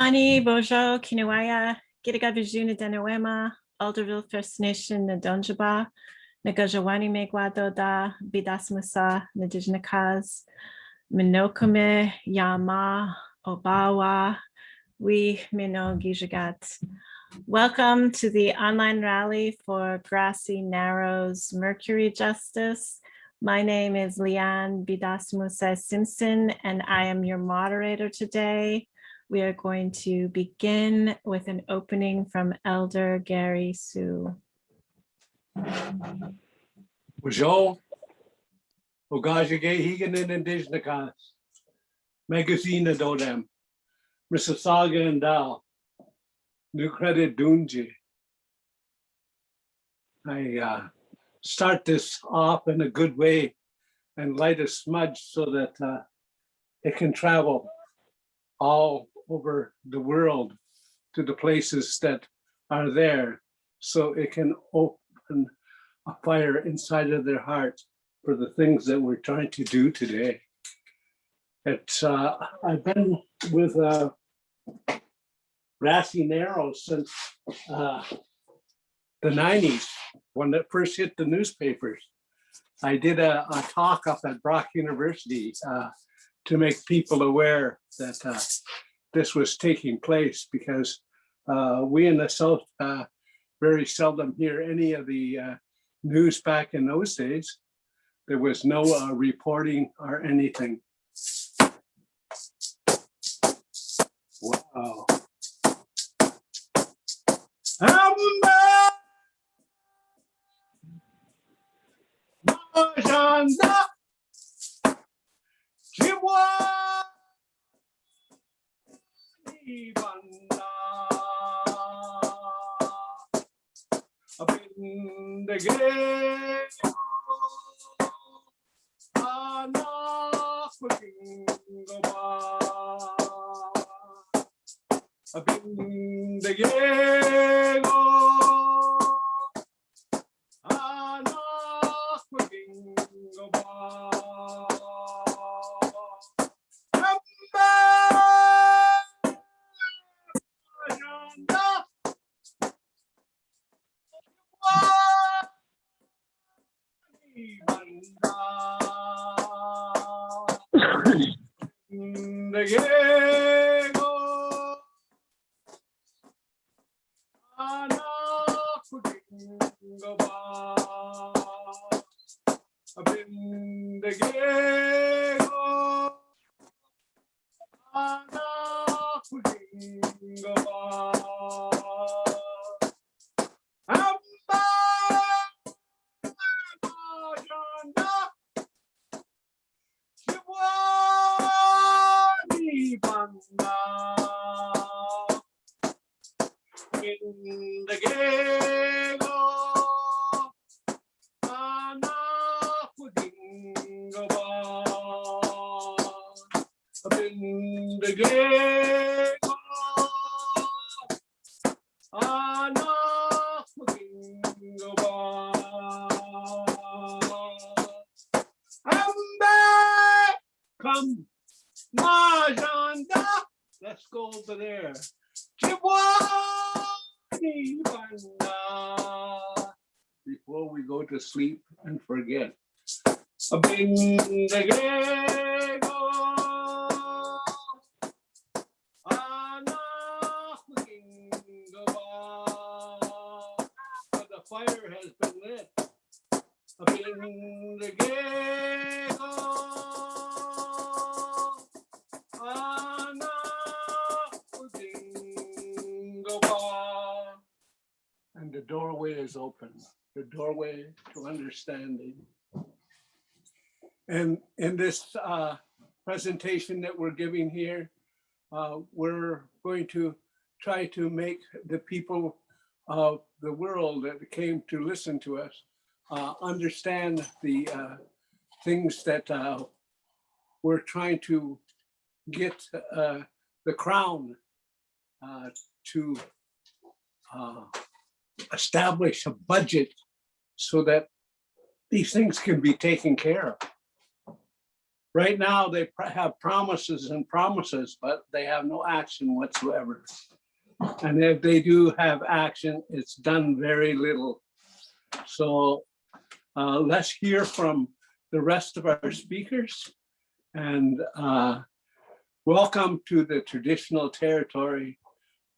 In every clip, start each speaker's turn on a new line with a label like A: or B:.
A: Ani, Bojo, Kinawaya, Gitaga Vijuna Denawema, Alderville First Nation, Nadonjaba, Nagajawani Megwado da, Bidasmusa, Nadijnakas, Minokame, Yama, Obawa, we Mino Gijagat. Welcome to the online rally for Grassy Narrows Mercury Justice. My name is Leanne Bidasmusa Simpson, and I am your moderator today. We are going to begin with an opening from Elder Gary Sue.
B: Joe, Ogajage Higan and Indigenous Magazine Dodem, Mississauga and Dow, New Credit Dunji. I start this off in a good way and light a smudge so that it can travel all over the world to the places that are there, so it can open a fire inside of their hearts for the things that we're trying to do today. It's I've been with Grassy Narrows since the 90s, when it first hit the newspapers. I did a talk up at Brock University to make people aware that this was taking place, because we in the South very seldom hear any of the news back in those days. There was no reporting or anything. Wow. Up in the gate, up in the gate, Come, Majanda. Let's go over there. Before we go to sleep and forget. The fire has been lit. And the doorway is open, the doorway to understanding. And in this presentation that we're giving here, we're going to try to make the people of the world that came to listen to us understand the things that we're trying to get the Crown to establish a budget so that these things can be taken care of. Right now, they have promises and promises, but they have no action whatsoever. And if they do have action, it's done very little. So let's hear from the rest of our speakers, and welcome to the traditional territory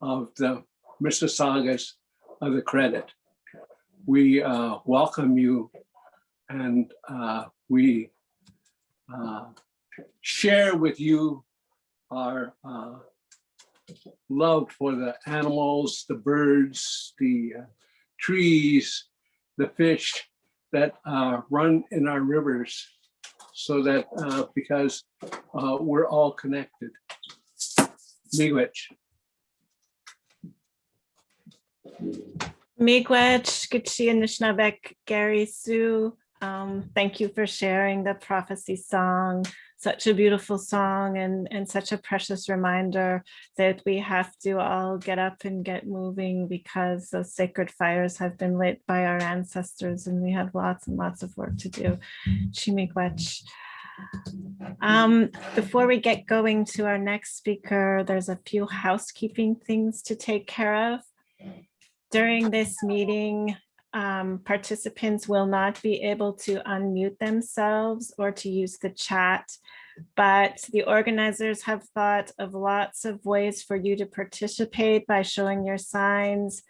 B: of the Mississaugas of the Credit. We welcome you, and we share with you our love for the animals, the birds, the trees, the fish that run in our rivers, so that because we're all connected. Miigwech.
A: Miigwech, Gitchi Anishinabek, Gary Sue. Thank you for sharing the prophecy song. Such a beautiful song, and such a precious reminder that we have to all get up and get moving, because those sacred fires have been lit by our ancestors, and we have lots and lots of work to do. Miigwech. Before we get going to our next speaker, there's a few housekeeping things to take care of. During this meeting, participants will not be able to unmute themselves or to use the chat, but the organizers have thought of lots of ways for you to participate by showing your signs,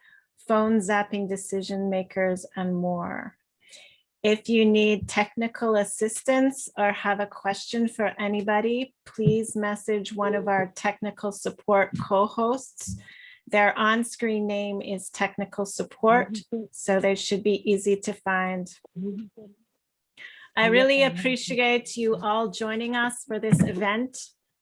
A: phone zapping decision makers, and more. If you need technical assistance or have a question for anybody, please message one of our technical support co-hosts. Their on-screen name is technical support, so they should be easy to find. I really appreciate you all joining us for this event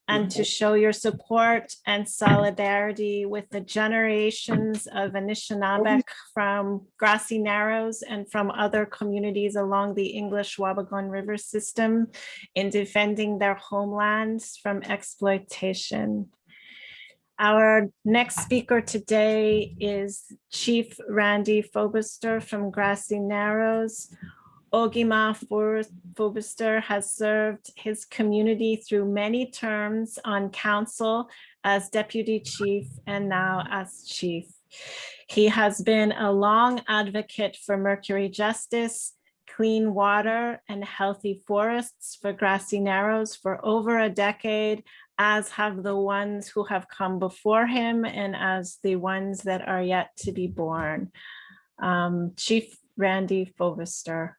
A: and to show your support and solidarity with the generations of Anishinaabe from Grassy Narrows and from other communities along the English Wabagon River system in defending their homelands from exploitation. Our next speaker today is Chief Randy Fobister from Grassy Narrows. Ogima Fobister has served his community through many terms on council as deputy chief and now as chief. He has been a long advocate for Mercury justice, clean water, and healthy forests for Grassy Narrows for over a decade, as have the ones who have come before him and as the ones that are yet to be born. Chief Randy Fobister.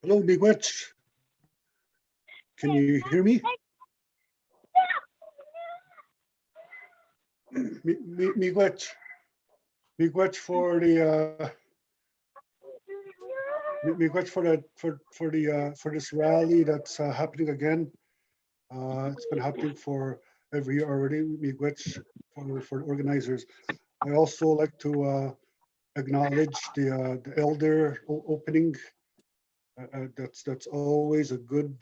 C: Hello, Miigwech. Can you hear me? Miigwech. Miigwech for the Miigwech for this rally that's happening again. It's been happening for every year already. Miigwech for the organizers. I also like to acknowledge the elder opening. That's always a good.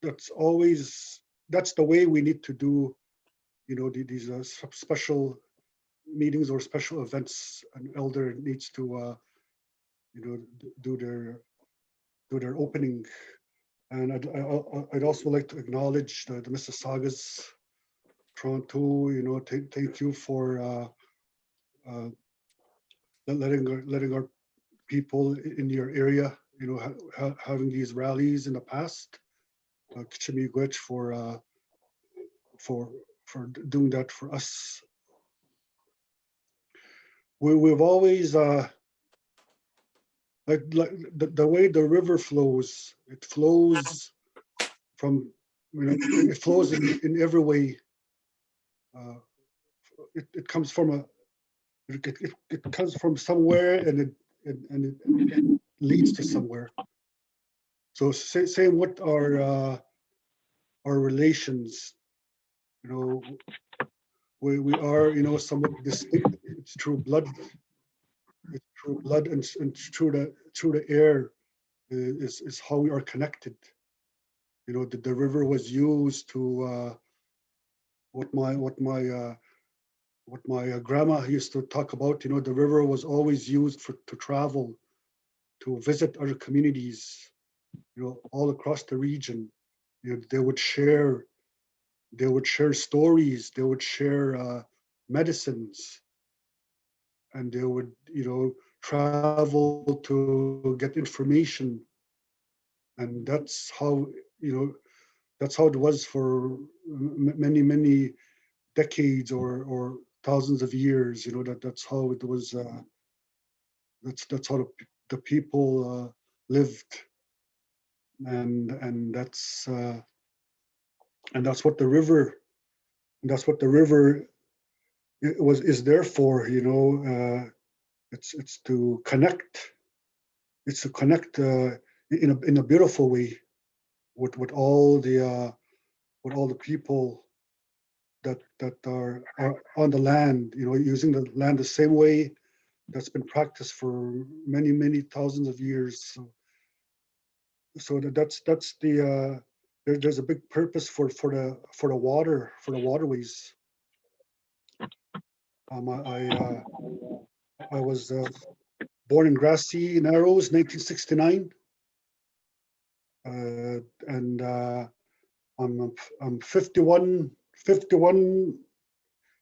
C: That's the way we need to do, you know, these special meetings or special events. An elder needs to, you know, do their opening. And I'd also like to acknowledge the Mississaugas, Toronto. You know, thank you for letting our people in your area, you know, having these rallies in the past. Miigwech for doing that for us. We've always like the way the river flows. It flows from, you know, it flows in every way. It comes from it comes from somewhere, and it leads to somewhere. So same with our relations. You know, we are, you know, somewhat distinct. It's through blood. It's through blood and through the air is how we are connected. You know, the river was used to what my what my grandma used to talk about, the river was always used to travel, to visit other communities, all across the region. They would share stories, they would share medicines, and they would, travel to get information. And that's how it was for many, many decades or thousands of years. That's how it was. That's how the people lived, and that's what the river. That's what the river is there for. It's to connect. It's to connect in a beautiful way with all the people that are on the land. Using the land the same way that's been practiced for many, many thousands of years. So that's the there's a big purpose for the water, for the waterways. I was born in Grassy, Narrows, 1969, and I'm 51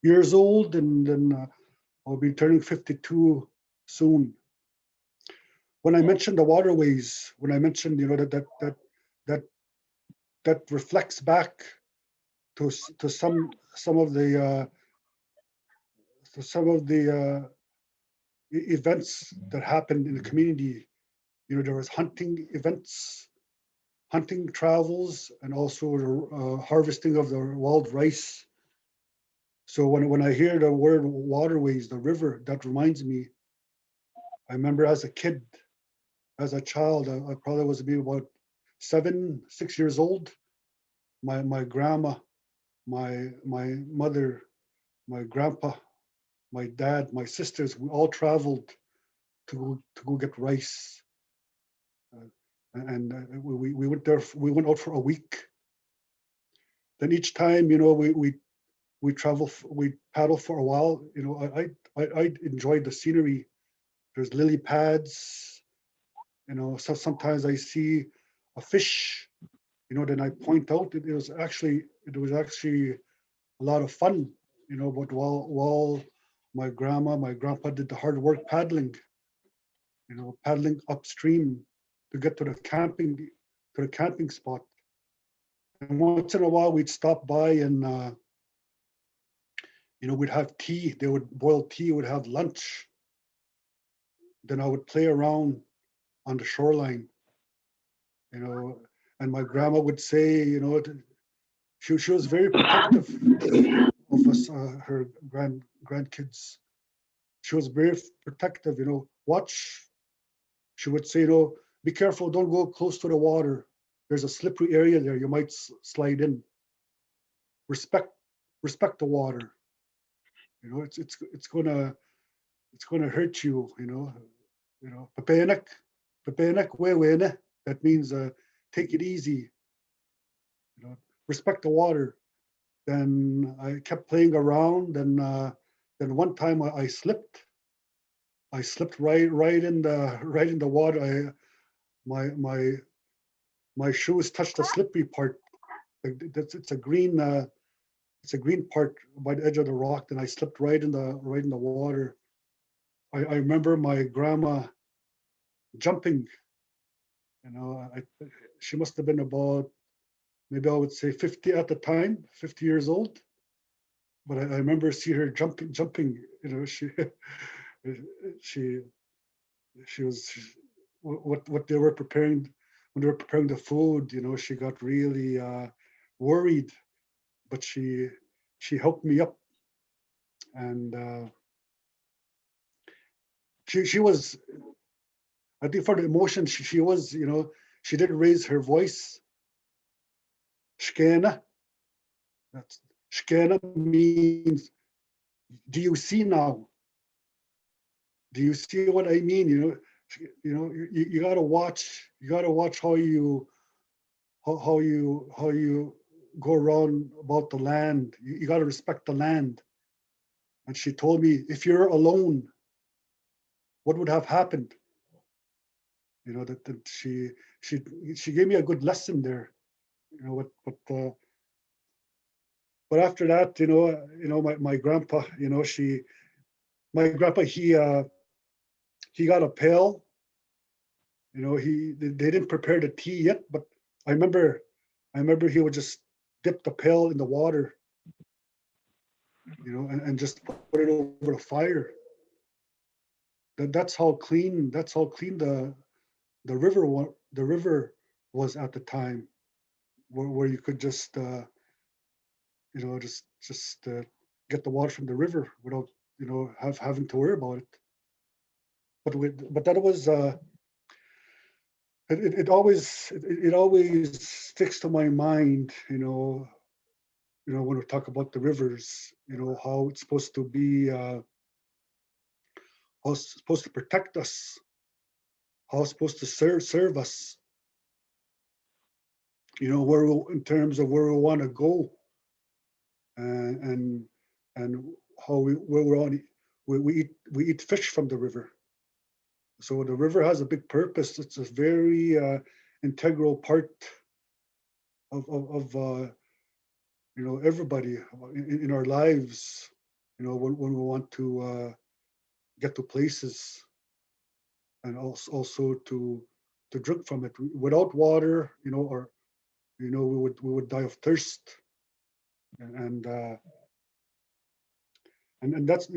C: years old, and then I'll be turning 52 soon. When I mentioned the waterways, when I mentioned that reflects back to some of the events that happened in the community. There was hunting events, hunting travels, and also the harvesting of the wild rice. So when I hear the word waterways, the river, that reminds me. I remember as a kid, as a child, I probably was maybe about 6 years old. My grandma, my mother, my grandpa, my dad, my sisters, we all traveled to go get rice. And we went there. We went out for a week. Then each time, we travel, we paddle for a while. I enjoyed the scenery. There's lily pads. So sometimes I see a fish. Then I point out it was actually a lot of fun. But while my grandma, my grandpa did the hard work paddling. Paddling upstream to get to the camping spot. And once in a while, we'd stop by and we'd have tea. They would boil tea. Would have lunch. Then I would play around on the shoreline. And my grandma would say, she was very protective of us, her grandkids. She was very protective. Watch. She would say, be careful. Don't go close to the water. There's a slippery area there. You might slide in. Respect the water. It's gonna hurt you. Papayanak, wewene. That means take it easy. Respect the water. Then I kept playing around. Then one time I slipped. I slipped right in the water. My shoes touched the slippery part. It's a green part by the edge of the rock, and I slipped right in the water. I remember my grandma jumping. She must have been about, maybe I would say 50 at the time, 50 years old. But I remember seeing her jumping. She was what they were preparing when they were preparing the food. She got really worried, but she helped me up, and she was, I think, for the emotion, she was, she did raise her voice. Shkena. That's Shkena means, do you see now? Do you see what I mean? You gotta watch. You gotta watch how you go around about the land. You gotta respect the land. And she told me, if you're alone, what would have happened? You know, that she gave me a good lesson there. You know, but after that, my grandpa, my grandpa, he got a pail. You know, they didn't prepare the tea yet, but I remember he would just dip the pail in the water, and just put it over the fire. That's how clean the river was at the time, where you could just get the water from the river without having to worry about it. But that was it always sticks to my mind, when we talk about the rivers, how it's supposed to be, how it's supposed to protect us, how it's supposed to serve us, in terms of where we want to go, and and how where we're on. We eat fish from the river, so the river has a big purpose. It's a very integral part of everybody in our lives. When we want to get to places, and also to drink from it. Without water, or we would die of thirst, and uh, and that's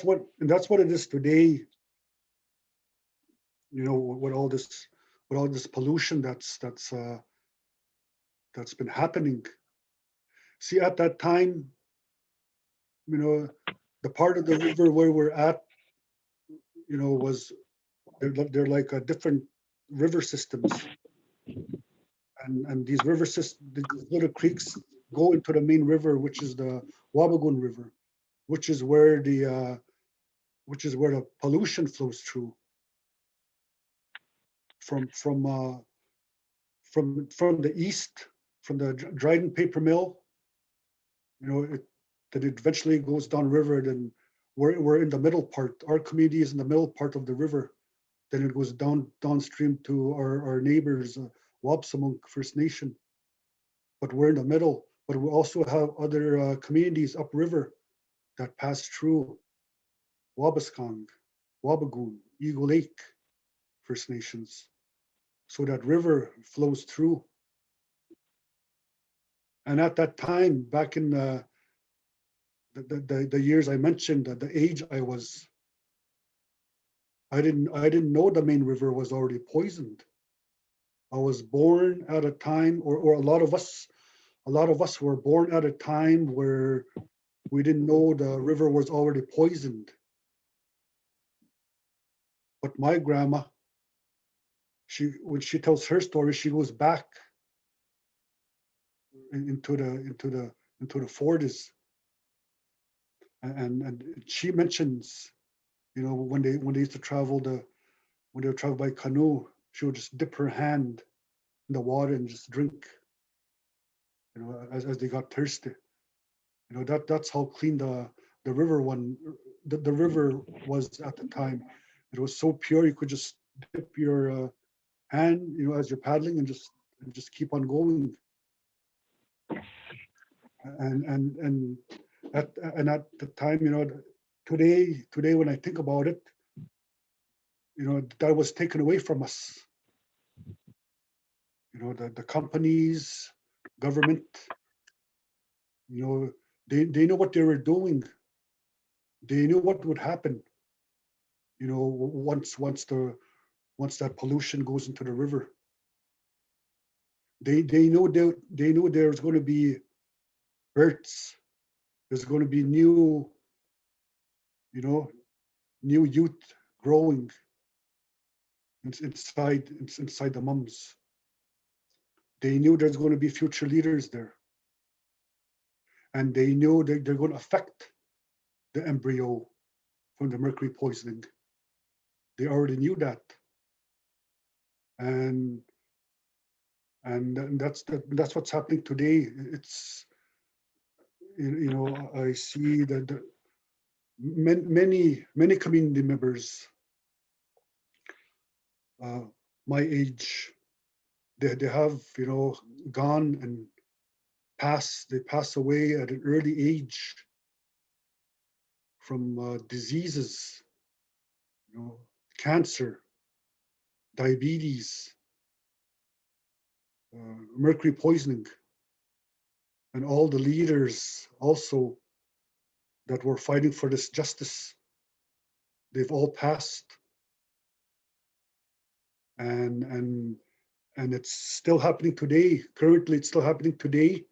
C: what it is today. With all this pollution that's been happening. See, at that time, you know, the part of the river where we're at, was they're like different river systems, and these river systems, these little creeks go into the main river, which is the Wabagoon River, which is where the pollution flows through from the east, from the Dryden paper mill. That it eventually goes downriver. Then we're in the middle part. Our community is in the middle part of the river. Then it goes downstream to our neighbors, Wapsamunk First Nation. But we're in the middle. But we also have other communities upriver that pass through: Wabaskong, Wabagoon, Eagle Lake First Nations. So that river flows through. And at that time, back in the years I mentioned, the age I was, I didn't know the main river was already poisoned. I was born at a time, or a lot of us were born at a time where we didn't know the river was already poisoned. But my grandma, when she tells her story, she goes back into the 40s, and she mentions, when they used to when they would travel by canoe, she would just dip her hand in the water and just drink, as they got thirsty. That's how clean the river was at the time. It was so pure, you could just dip your hand, as you're paddling, and just keep on going. And at the time, today when I think about it, that was taken away from us. The companies, government, they know what they were doing. They knew what would happen, once that pollution goes into the river. They knew there's going to be births. There's going to be you know, new youth growing inside the mums. They knew there's going to be future leaders there, and they knew that they're going to affect the embryo from the mercury poisoning. They already knew that, and that's what's happening today. It's I see that many community members my age, they have, you know, gone and they pass away at an early age from diseases, you know, cancer, diabetes, mercury poisoning, and all the leaders also that were fighting for this justice, they've all passed, and it's still happening today. Currently, it's still happening today,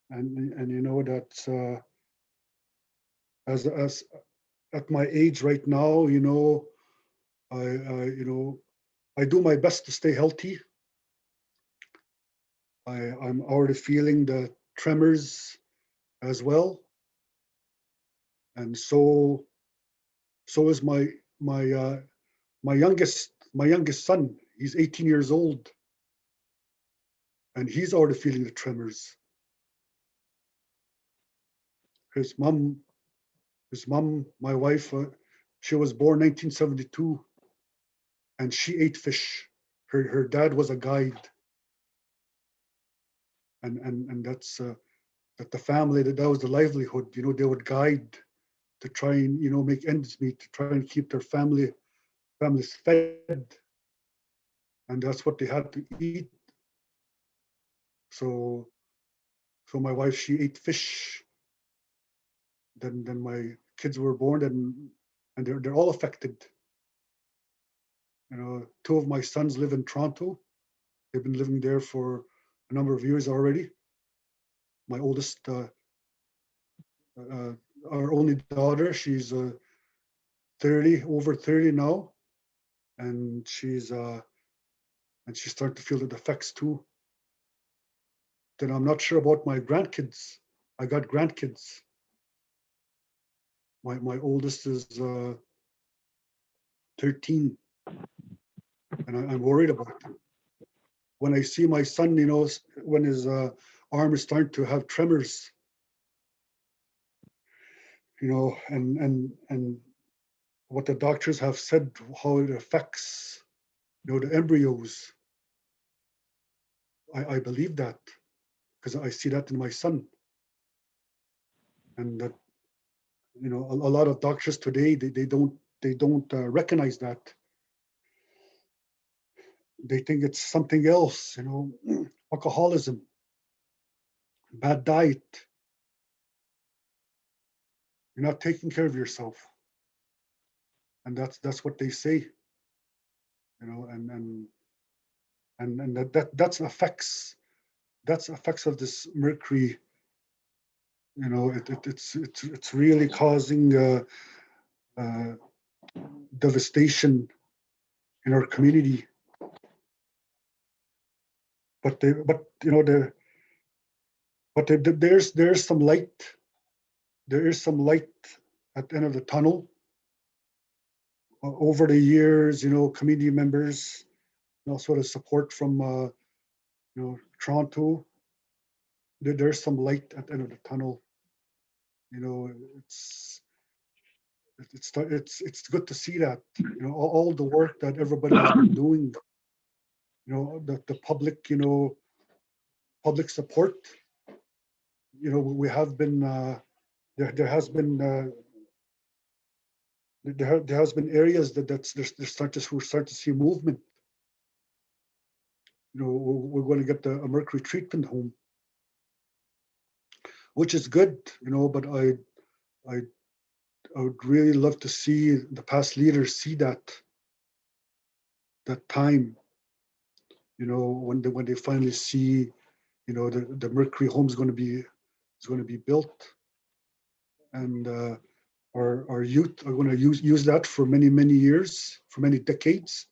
C: and you know that as at my age right now, you know, you know, I do my best to stay healthy. I'm already feeling the tremors as well, and so is my youngest son. He's 18 years old, and he's already feeling the tremors. His mom, my wife, she was born 1972, and she ate fish. Her dad was a guide, and that's that the family, that was the livelihood. You know, they would guide to try and, you know, make ends meet, to try and keep their families fed, and that's what they had to eat. So my wife, she ate fish. Then my kids were born, and they're all affected. You know, two of my sons live in Toronto. They've been living there for a number of years already. My oldest, uh, our only daughter, she's 30, over 30 now, and she's starting to feel the effects too. Then I'm not sure about my grandkids. I got grandkids. My oldest is 13, and I'm worried about it. When I see my son, you know, when his arm is starting to have tremors, you know, and what the doctors have said, how it affects, you know, the embryos. I believe that because I see that in my son, and that, you know, a lot of doctors today, they don't recognize that. They think it's something else, you know, alcoholism, bad diet. You're not taking care of yourself, and that's what they say, you know, and that's effects of this mercury. You know, it's really causing uh, devastation in our community. But you know, there's some light. There is some light at the end of the tunnel. Over the years, you know, community members, you know, sort of support from you know, Toronto. There's some light at the end of the tunnel. You know, it's good to see that. You know, all the work that everybody has been doing. You know, the public, you know, public support. You know, we have been there has been there has been areas we're starting to see movement. You know, we're going to get a mercury treatment home, which is good. You know, but I I would really love to see the past leaders see that time. You know, when they finally see, you know, the mercury home is going to be built, and our youth are going to use that for many years, for many decades,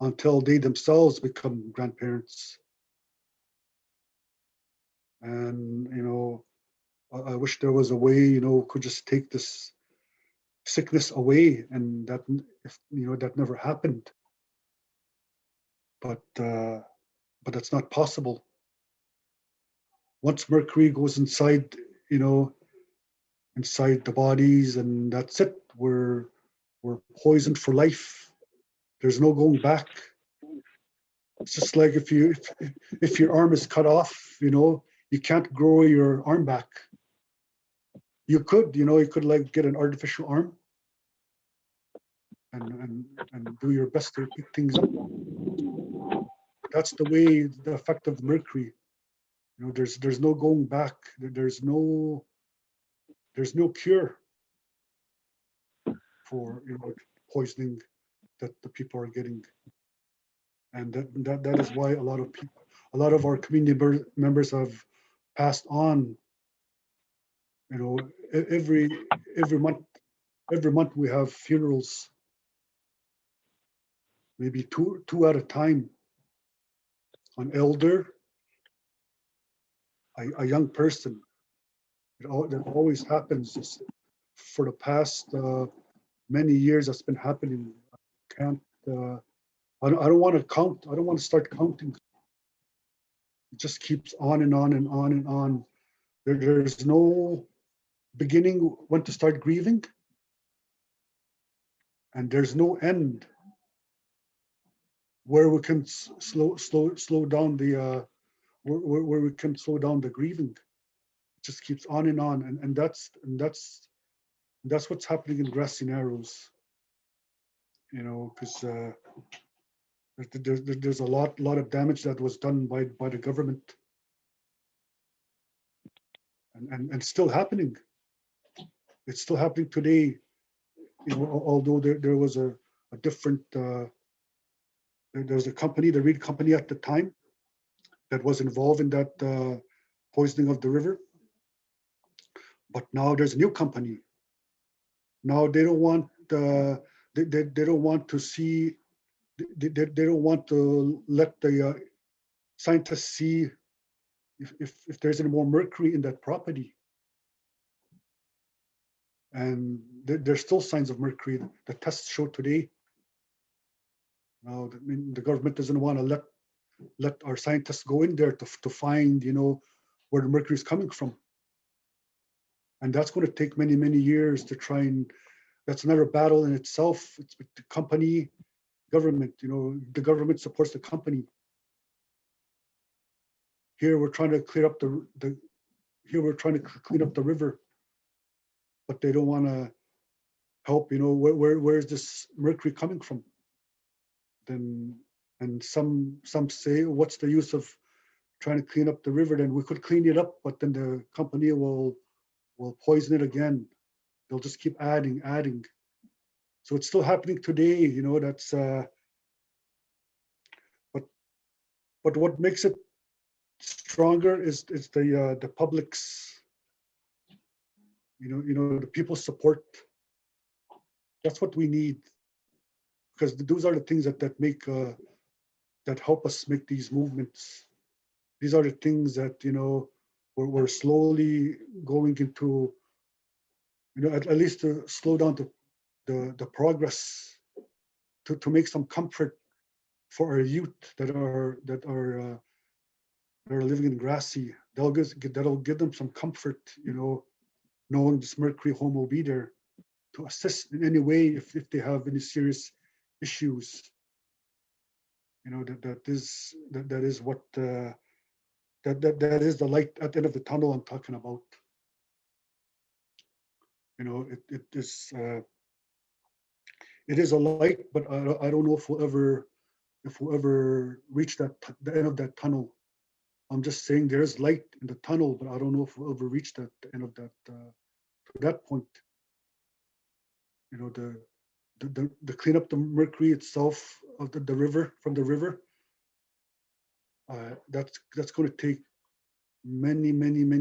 C: until they themselves become grandparents. And you know, I wish there was a way, you know, could just take this sickness away, and that, if you know, that never happened. But that's not possible. Once mercury goes inside, you know, inside the bodies, and that's it. We're poisoned for life. There's no going back. It's just like if your arm is cut off, you can't grow your arm back. You could, you could like get an artificial arm and do your best to pick things up. That's the way, the effect of mercury. There's no going back. There's no cure for poisoning that the people are getting, and that is why a lot of people, a lot of our community members have passed on. Every month we have funerals, maybe two at a time. An elder, a young person. That always happens. For the past many years, that's been happening. Can't. I don't want to count. I don't want to start counting. It just keeps on and on and on and on. There's no beginning when to start grieving, and there's no end where we can slow down the where we can slow down the grieving. It just keeps on and on, and that's what's happening in Grassy Narrows. Because there's a lot of damage that was done by the government, and still happening. It's still happening today. Although there was a different there was a company, the Reed company at the time, that was involved in that poisoning of the river. But now there's a new company. Now they don't want they don't want to see they don't want to let the scientists see if there's any more mercury in that property. And there's still signs of mercury. The tests show today. Now, the government doesn't want to let our scientists go in there to find, where the mercury is coming from. And that's going to take many, many years to try, and that's another battle in itself. It's with the company, government. The government supports the company. Here we're trying to clear up here we're trying to clean up the river, but they don't want to help. Where's this mercury coming from? Then, and some say, what's the use of trying to clean up the river? Then we could clean it up, but then the company will poison it again. They'll just keep adding. So it's still happening today. That's but what makes it stronger is the public's, the people's support. That's what we need, because those are the things that make that help us make these movements. These are the things that we're slowly going into, at least to slow down the progress, to make some comfort for our youth that are living in Grassy. That'll give them some comfort, knowing this mercury home will be there to assist in any way if they have any serious issues. That is what that is the light at the end of the tunnel I'm talking about. It is a light, but I don't know if we'll ever reach the end of that tunnel. I'm just saying there is light in the tunnel, but I don't know if we'll ever reach the end of that to that point. The clean up the mercury itself of the river, from the river. That's going to take many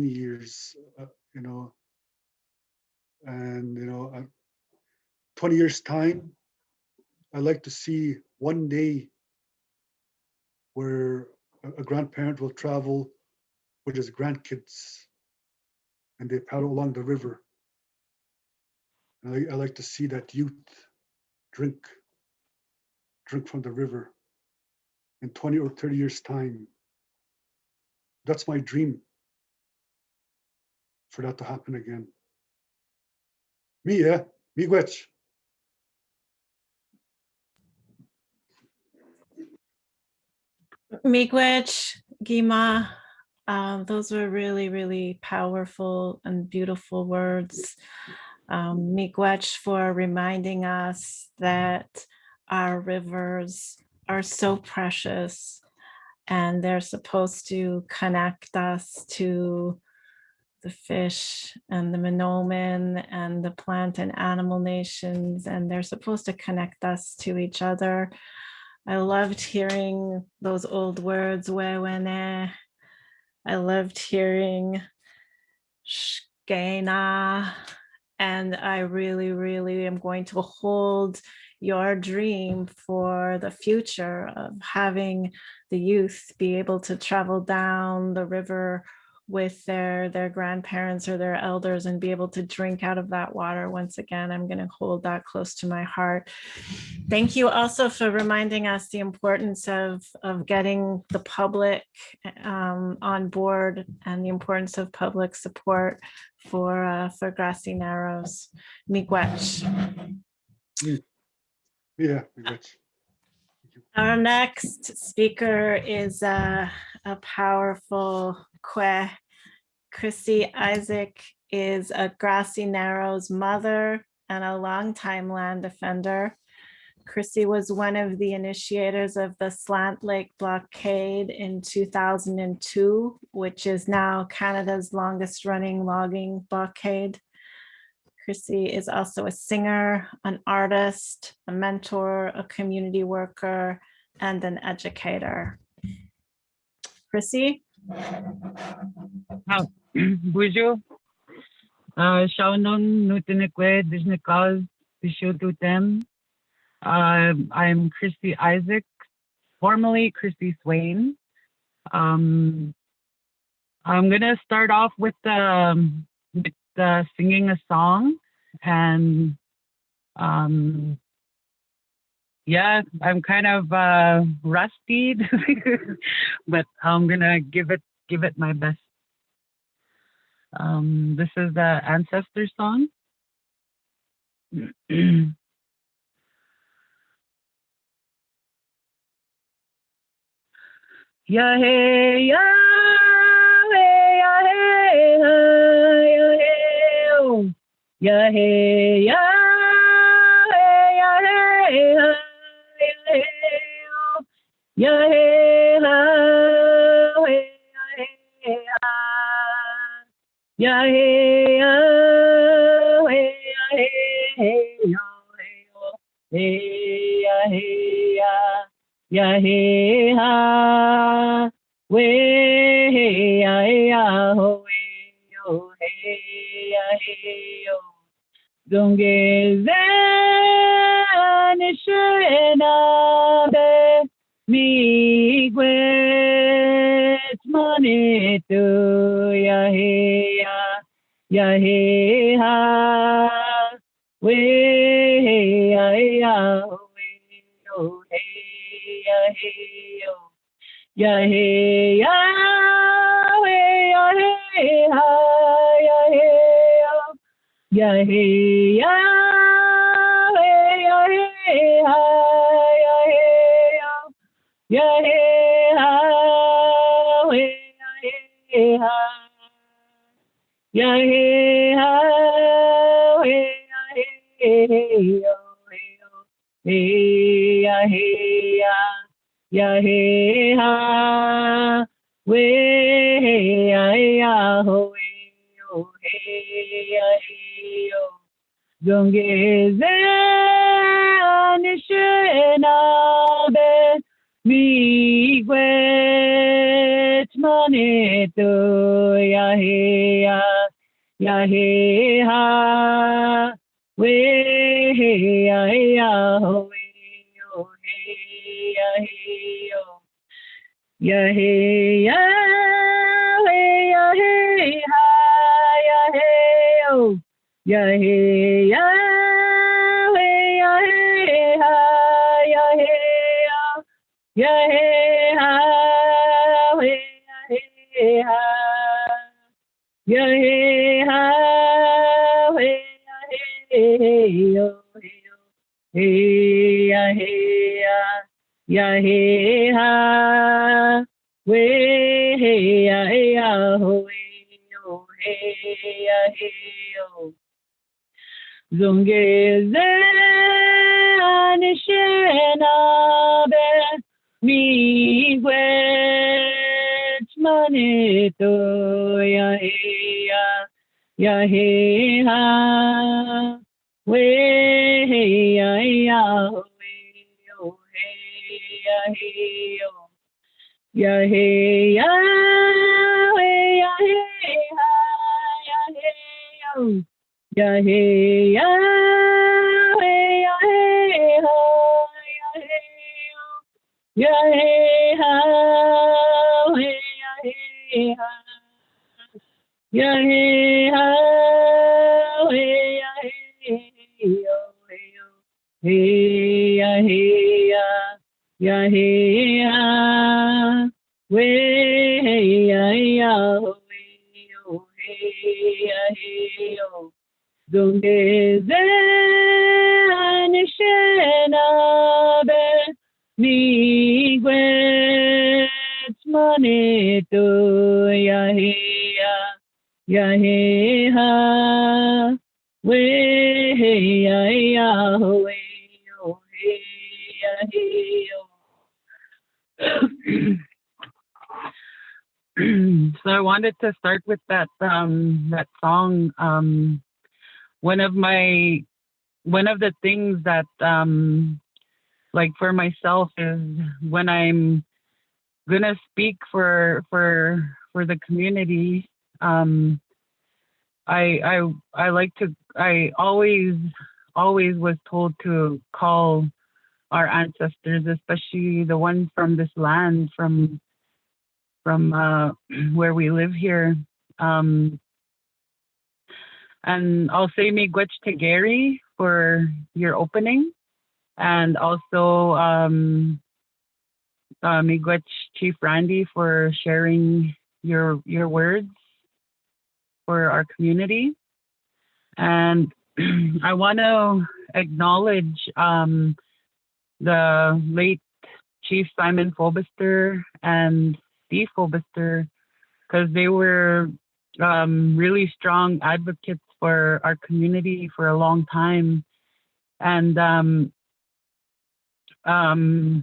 C: years. And 20 years time, I like to see one day where a grandparent will travel with his grandkids and they paddle along the river. And I like to see that youth drink from the river in 20 or 30 years time. That's my dream, for that to happen again. Miigwech.
A: Miigwech, Gima, those were really, really powerful and beautiful words. Miigwech for reminding us that our rivers are so precious and they're supposed to connect us to the fish and the Minoman and the plant and animal nations, and they're supposed to connect us to each other. I loved hearing those old words, wewene. I loved hearing shkena. And I really, really am going to hold your dream for the future of having the youth be able to travel down the river with their grandparents or their elders and be able to drink out of that water. Once again, I'm going to hold that close to my heart. Thank you also for reminding us the importance of getting the public on board and the importance of public support for Grassy Narrows. Miigwech.
C: Miigwech.
A: Our next speaker is a powerful Kwe. Chrissy Isaac is a Grassy Narrows mother and a longtime land defender. Chrissy was one of the initiators of the Slant Lake blockade in 2002, which is now Canada's longest running logging blockade. Chrissy is also a singer, an artist, a mentor, a community worker, and an educator. Chrissy?
D: Bonjour. Shaunon Nutinekwe Dijnikal Pishututem. I'm Chrissy Isaac, formerly Chrissy Swain. I'm gonna start off with singing a song, and yeah, I'm kind of rusty, but I'm gonna give it my best. This is the ancestor song. Ya hey ya hey ya hey ya hey oh ya hey ya hey ya hey ya hey ya hey ya hey ya ya hey ha we hey ya ho yo hey ya hey yo dongeze anishena be miigwech manetu ya hey ha we hey ya ho yo hey ya hey ya hey ya hey ha ya hey ya hey ya hey ya hey ha ya hey ya hey ha hey ha ya hey ha hey yo hey ya hey ya hey ha we hey ya ho yo hey yo dongeze anishena be miigwech manetu ya hey ha we hey ya ho yo hey yo ya hey ya hey ha ya hey yo ya hey ya hey ha ya hey ya hey ha hey ha ya hey ha hey ya he ha, we he ya ho he ya he yo. Zungeze anishena be mi gwech manito ya he ha we ya ho ya he yo ya he ya we ya he ha ya he yo ya he ya we ya he ha ya he yo ya he ha we ya he ha ya he ha we ya he yo he ya he ya he ya we ya he ya he yo Zungeze anishena be mi gwech manito ya he ha we ya ho ya he yo. So I wanted to start with that that song. One of the things that like for myself is when I'm gonna speak for the community, I like to I always was told to call our ancestors, especially the ones from this land, from where we live here. And I'll say miigwech to Gary for your opening, and also miigwech Chief Randy for sharing your words for our community. And I want to acknowledge the late Chief Simon Fobister and Steve Fobister, because they were really strong advocates for our community for a long time. And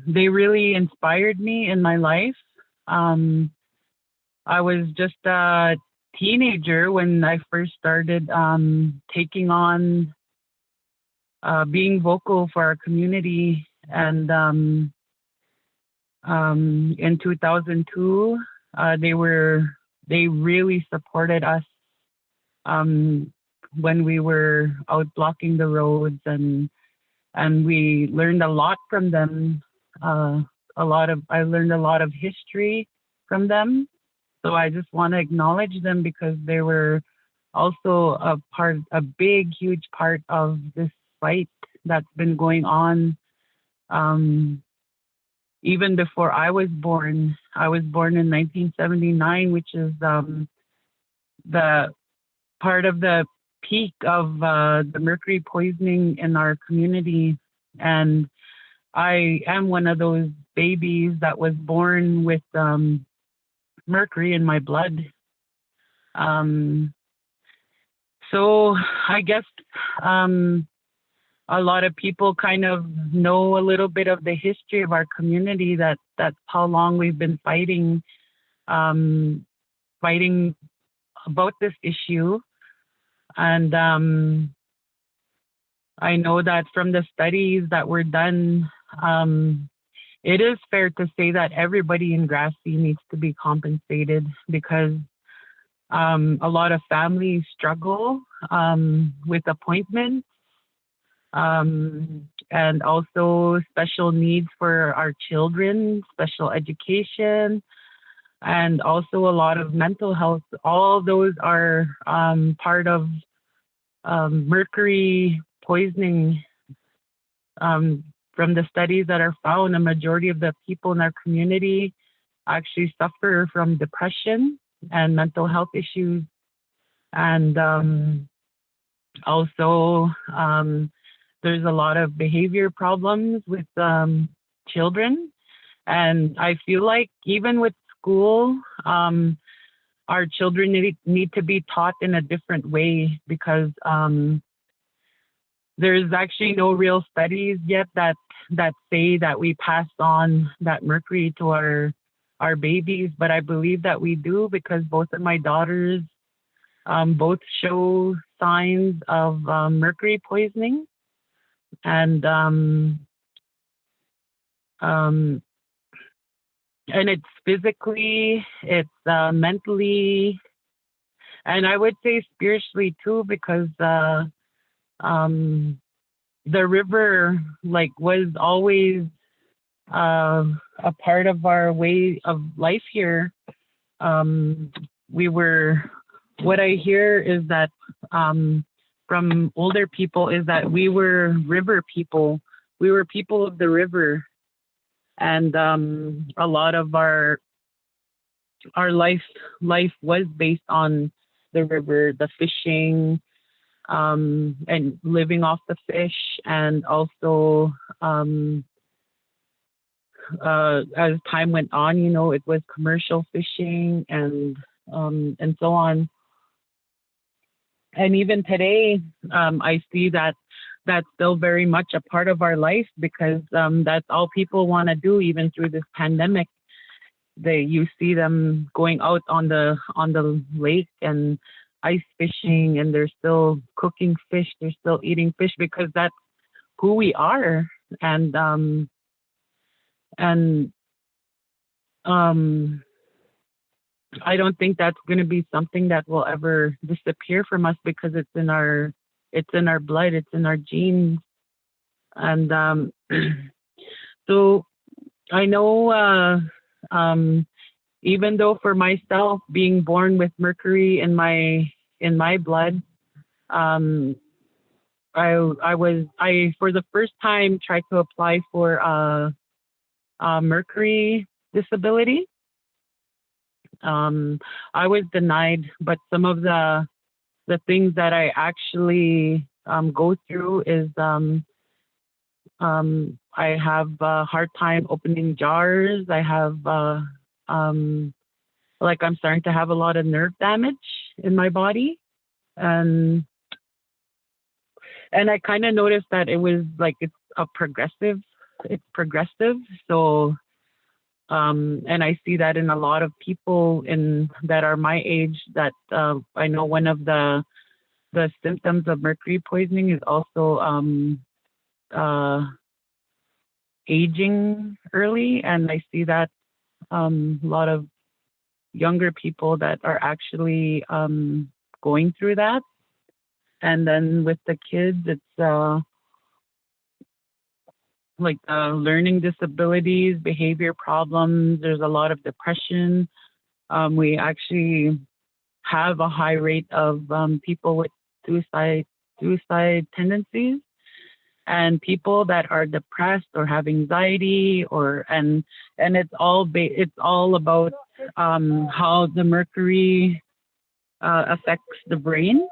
D: they really inspired me in my life. I was just a teenager when I first started taking on being vocal for our community. And in 2002, they really supported us when we were out blocking the roads, and we learned a lot from them. I learned a lot of history from them. So I just want to acknowledge them because they were also a big, huge part of this fight that's been going on. Even before I was born in 1979, which is the part of the peak of the mercury poisoning in our community. And I am one of those babies that was born with mercury in my blood. So I guess a lot of people kind of know a little bit of the history of our community. That's how long we've been fighting about this issue. And I know that from the studies that were done, it is fair to say that everybody in Grassy needs to be compensated, because a lot of families struggle with appointments, and also special needs for our children, special education, and also a lot of mental health. All those are part of mercury poisoning. From the studies that are found, a majority of the people in our community actually suffer from depression and mental health issues. And also, there's a lot of behavior problems with children. And I feel like even with school, our children need to be taught in a different way because there's actually no real studies yet that say that we pass on that mercury to our babies, but I believe that we do because both of my daughters both show signs of mercury poisoning, and it's physically, it's mentally, and I would say spiritually too, because the river like was always a part of our way of life here. What I hear is that from older people is that we were river people. We were people of the river, and a lot of our life was based on the river, the fishing, and living off the fish, and also as time went on, it was commercial fishing and so on. And even today, I see that that's still very much a part of our life because that's all people want to do, even through this pandemic. You see them going out on the lake and ice fishing, and they're still cooking fish, they're still eating fish because that's who we are. And I don't think that's going to be something that will ever disappear from us because it's in our blood, it's in our genes. And so I know even though for myself, being born with mercury in my blood, I for the first time tried to apply for a mercury disability. I was denied, but some of the things that I actually go through is I have a hard time opening jars. I have like I'm starting to have a lot of nerve damage in my body, and I kind of noticed that it was like it's progressive. So and I see that in a lot of people that are my age, that I know one of the symptoms of mercury poisoning is also aging early. And I see that a lot of younger people that are actually going through that. And then with the kids, it's like learning disabilities, behavior problems. There's a lot of depression. We actually have a high rate of people with suicide tendencies, and people that are depressed or have anxiety, and it's all about how the mercury affects the brain.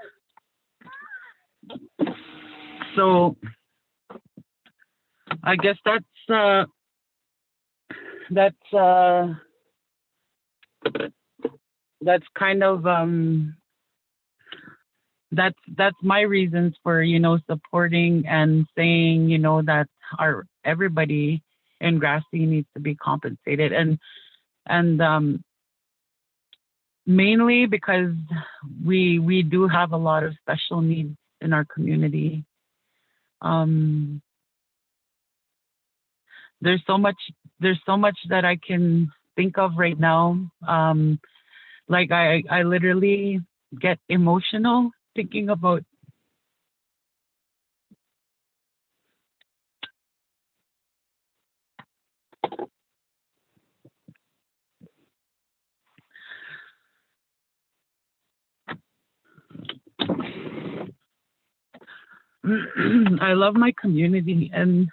D: So I guess that's kind of that's my reasons for supporting and saying that everybody in Grassy needs to be compensated, and mainly because we do have a lot of special needs in our community. There's so much that I can think of right now. Like I literally get emotional thinking about I love my community, and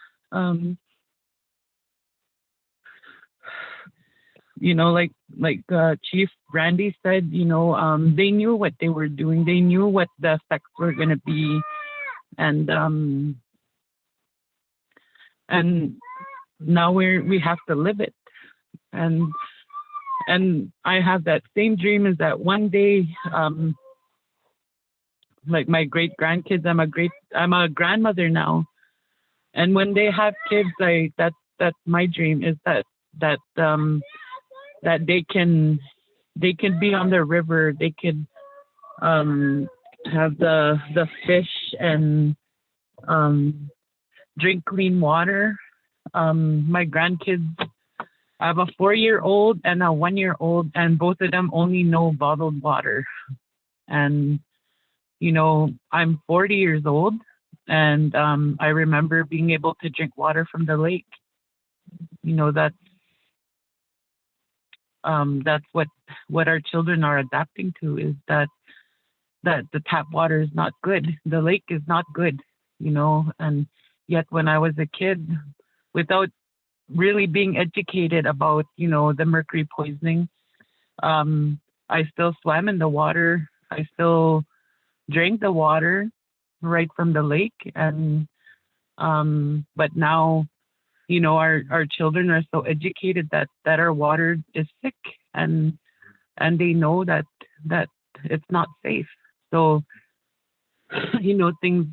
D: like Chief Randy said, they knew what they were doing. They knew what the effects were going to be, and now we have to live it. And I have that same dream, is that one day, like my great grandkids, I'm a grandmother now, and when they have kids, that's my dream, is that that they can be on the river, they could have the fish and drink clean water. My grandkids, I have a 4-year-old and a 1-year-old, and both of them only know bottled water. And, you know, I'm 40 years old, and I remember being able to drink water from the lake. You know, that's what our children are adapting to, is that the tap water is not good. The lake is not good, you know. And yet when I was a kid, without really being educated about, you know, the mercury poisoning, I still swam in the water. I still drank the water right from the lake. And but now, you know, our children are so educated that our water is sick, and they know that it's not safe. So, you know, things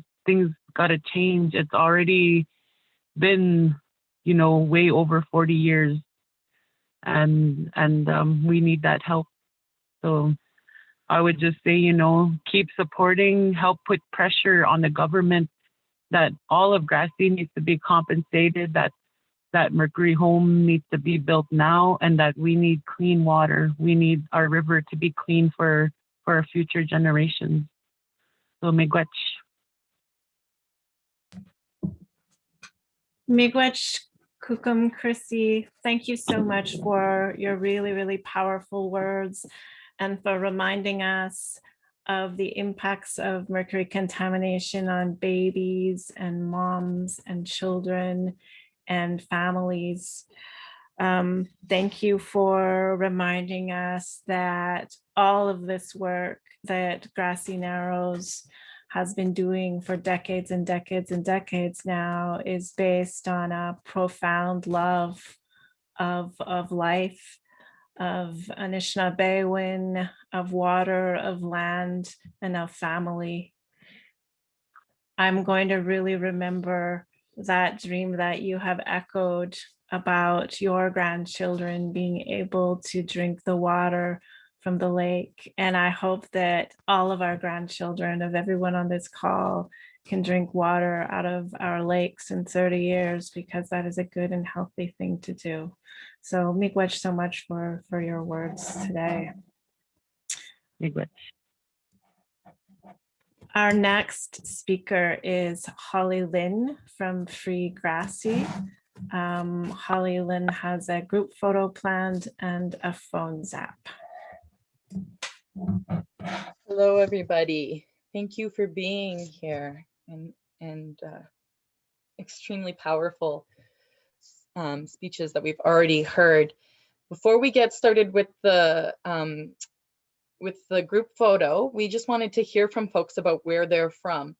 D: got to change. It's already been, you know, way over 40 years, and we need that help. So I would just say, you know, keep supporting, help put pressure on the government that all of Grassy needs to be compensated, that Mercury Home needs to be built now, and that we need clean water. We need our river to be clean for our future generations. So miigwech.
A: Miigwech Kukum Chrissy, thank you so much for your really, really powerful words, and for reminding us of the impacts of mercury contamination on babies and moms and children and families. Thank you for reminding us that all of this work that Grassy Narrows has been doing for decades and decades and decades now is based on a profound love of life, of Anishinaabewin, of water, of land, and of family. I'm going to really remember that dream that you have echoed about your grandchildren being able to drink the water from the lake. And I hope that all of our grandchildren, of everyone on this call, can drink water out of our lakes in 30 years, because that is a good and healthy thing to do. So miigwech so much for your words today.
D: Miigwech.
A: Our next speaker is Holly Lynn from Free Grassy. Holly Lynn has a group photo planned and a phone zap.
E: Hello, everybody. Thank you for being here, and extremely powerful speeches that we've already heard. Before we get started with the group photo, we just wanted to hear from folks about where they're from.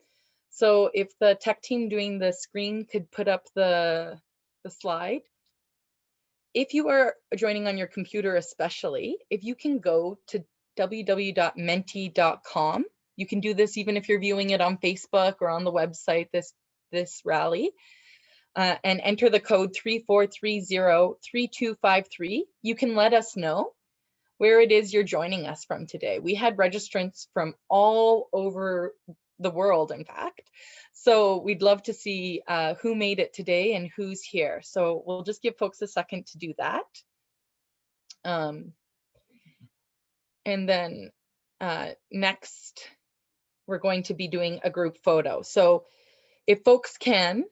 E: So if the tech team doing the screen could put up the slide. If you are joining on your computer, especially, if you can go to www.menti.com. You can do this even if you're viewing it on Facebook or on the website, this rally, and enter the code 34303253. You can let us know where it is you're joining us from today. We had registrants from all over the world, in fact. So we'd love to see who made it today and who's here. So we'll just give folks a second to do that. And then next, we're going to be doing a group photo. So if folks can,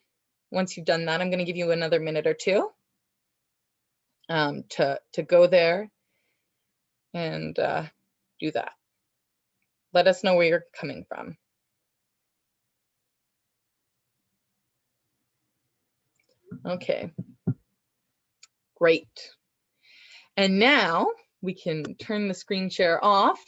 E: once you've done that, I'm going to give you another minute or two to go there and do that. Let us know where you're coming from. Okay, great. And now we can turn the screen share off,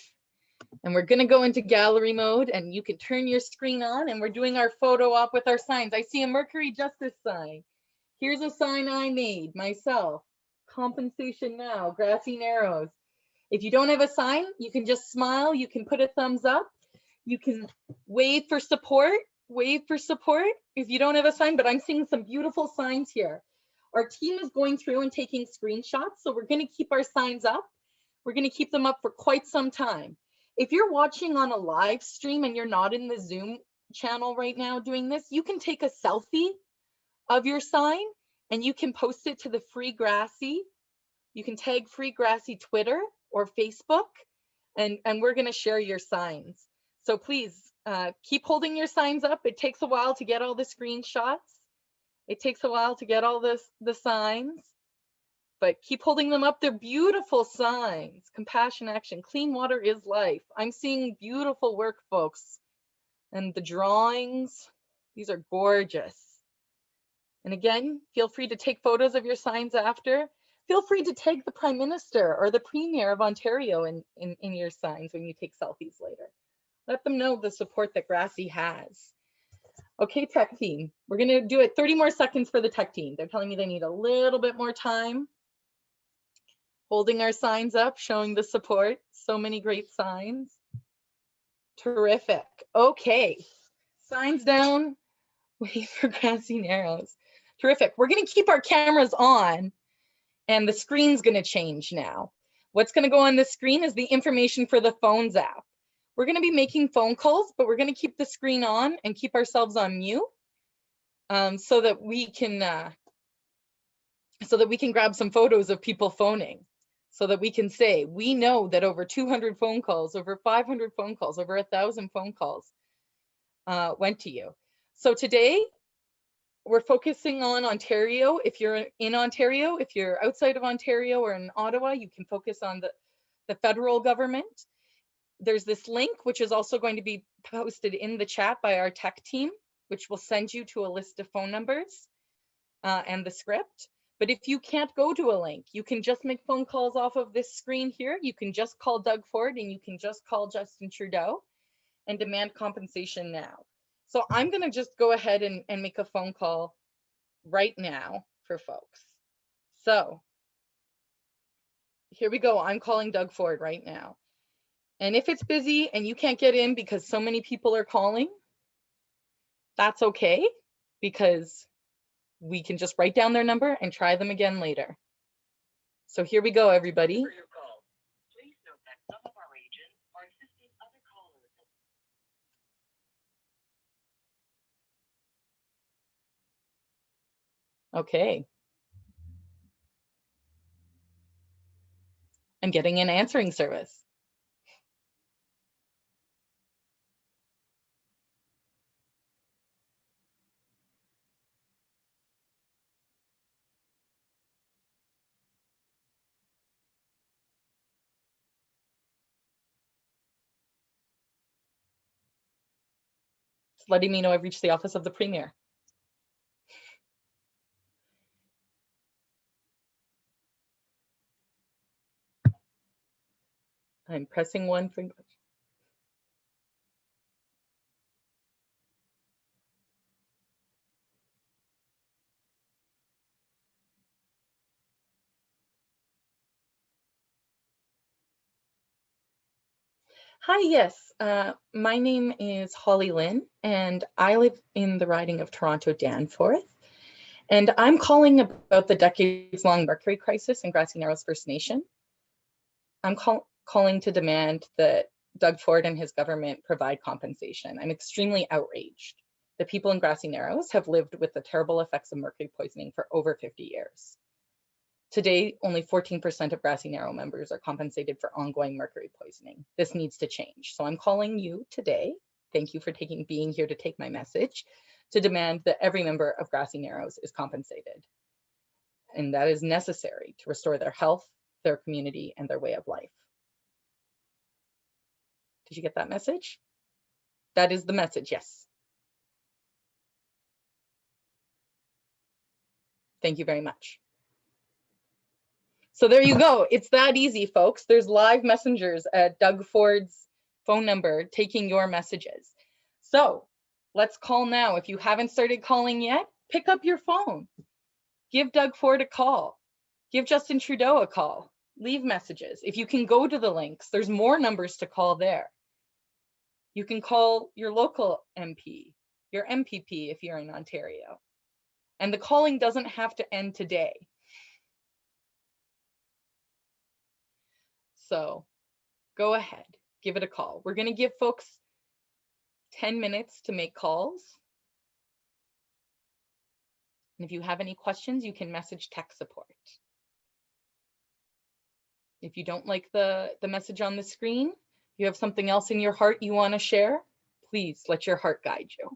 E: and we're going to go into gallery mode, and you can turn your screen on, and we're doing our photo op with our signs. I see a Mercury Justice sign. Here's a sign I made myself. Compensation now, Grassy Narrows. If you don't have a sign, you can just smile. You can put a thumbs up. You can wave for support. Wave for support if you don't have a sign, but I'm seeing some beautiful signs here. Our team is going through and taking screenshots, so we're going to keep our signs up. We're going to keep them up for quite some time. If you're watching on a live stream and you're not in the Zoom channel right now doing this, you can take a selfie of your sign and you can post it to the Free Grassy. You can tag Free Grassy Twitter or Facebook, and we're going to share your signs. So please keep holding your signs up. It takes a while to get all the screenshots. It takes a while to get all the signs, but keep holding them up. They're beautiful signs. Compassion action, clean water is life. I'm seeing beautiful work, folks. And the drawings, these are gorgeous. And again, feel free to take photos of your signs after. Feel free to tag the Prime Minister or the Premier of Ontario in your signs when you take selfies later. Let them know the support that Grassy has. Okay, tech team, we're gonna do it 30 more seconds for the tech team. They're telling me they need a little bit more time. Holding our signs up, showing the support. So many great signs. Terrific. Okay, signs down, wait for Grassy Narrows. Terrific. We're gonna keep our cameras on and the screen's gonna change now. What's gonna go on the screen is the information for the phones app. We're going to be making phone calls, but we're going to keep the screen on and keep ourselves on mute so that we can grab some photos of people phoning, so that we can say we know that over 200 phone calls, over 500 phone calls, over 1,000 phone calls went to you. So today we're focusing on Ontario. If you're in Ontario, if you're outside of Ontario or in Ottawa, you can focus on the federal government. There's this link, which is also going to be posted in the chat by our tech team, which will send you to a list of phone numbers and the script. But if you can't go to a link, you can just make phone calls off of this screen here. You can just call Doug Ford and you can just call Justin Trudeau and demand compensation now. So I'm going to just go ahead and make a phone call right now for folks. So here we go. I'm calling Doug Ford right now. And if it's busy and you can't get in because so many people are calling, that's okay, because we can just write down their number and try them again later. So here we go, everybody. Okay. I'm getting an answering service. It's letting me know I've reached the office of the Premier. I'm pressing 1 for English. Hi, yes. My name is Holly Lynn, and I live in the riding of Toronto Danforth. And I'm calling about the decades-long mercury crisis in Grassy Narrows First Nation. I'm calling to demand that Doug Ford and his government provide compensation. I'm extremely outraged. The people in Grassy Narrows have lived with the terrible effects of mercury poisoning for over 50 years. Today, only 14% of Grassy Narrow members are compensated for ongoing mercury poisoning. This needs to change. So I'm calling you today. Thank you for being here to take my message, to demand that every member of Grassy Narrows is compensated. And that is necessary to restore their health, their community, and their way of life. Did you get that message? That is the message, yes. Thank you very much. So there you go. It's that easy, folks. There's live messengers at Doug Ford's phone number taking your messages. So let's call now. If you haven't started calling yet, pick up your phone. give Doug Ford a call. Give Justin Trudeau a call. Leave messages. If you can go to the links, there's more numbers to call there. You can call your local MP, your MPP if you're in Ontario. And the calling doesn't have to end today. So go ahead, give it a call. We're going to give folks 10 minutes to make calls. And if you have any questions, you can message tech support. If you don't like the message on the screen, you have something else in your heart you want to share, please let your heart guide you.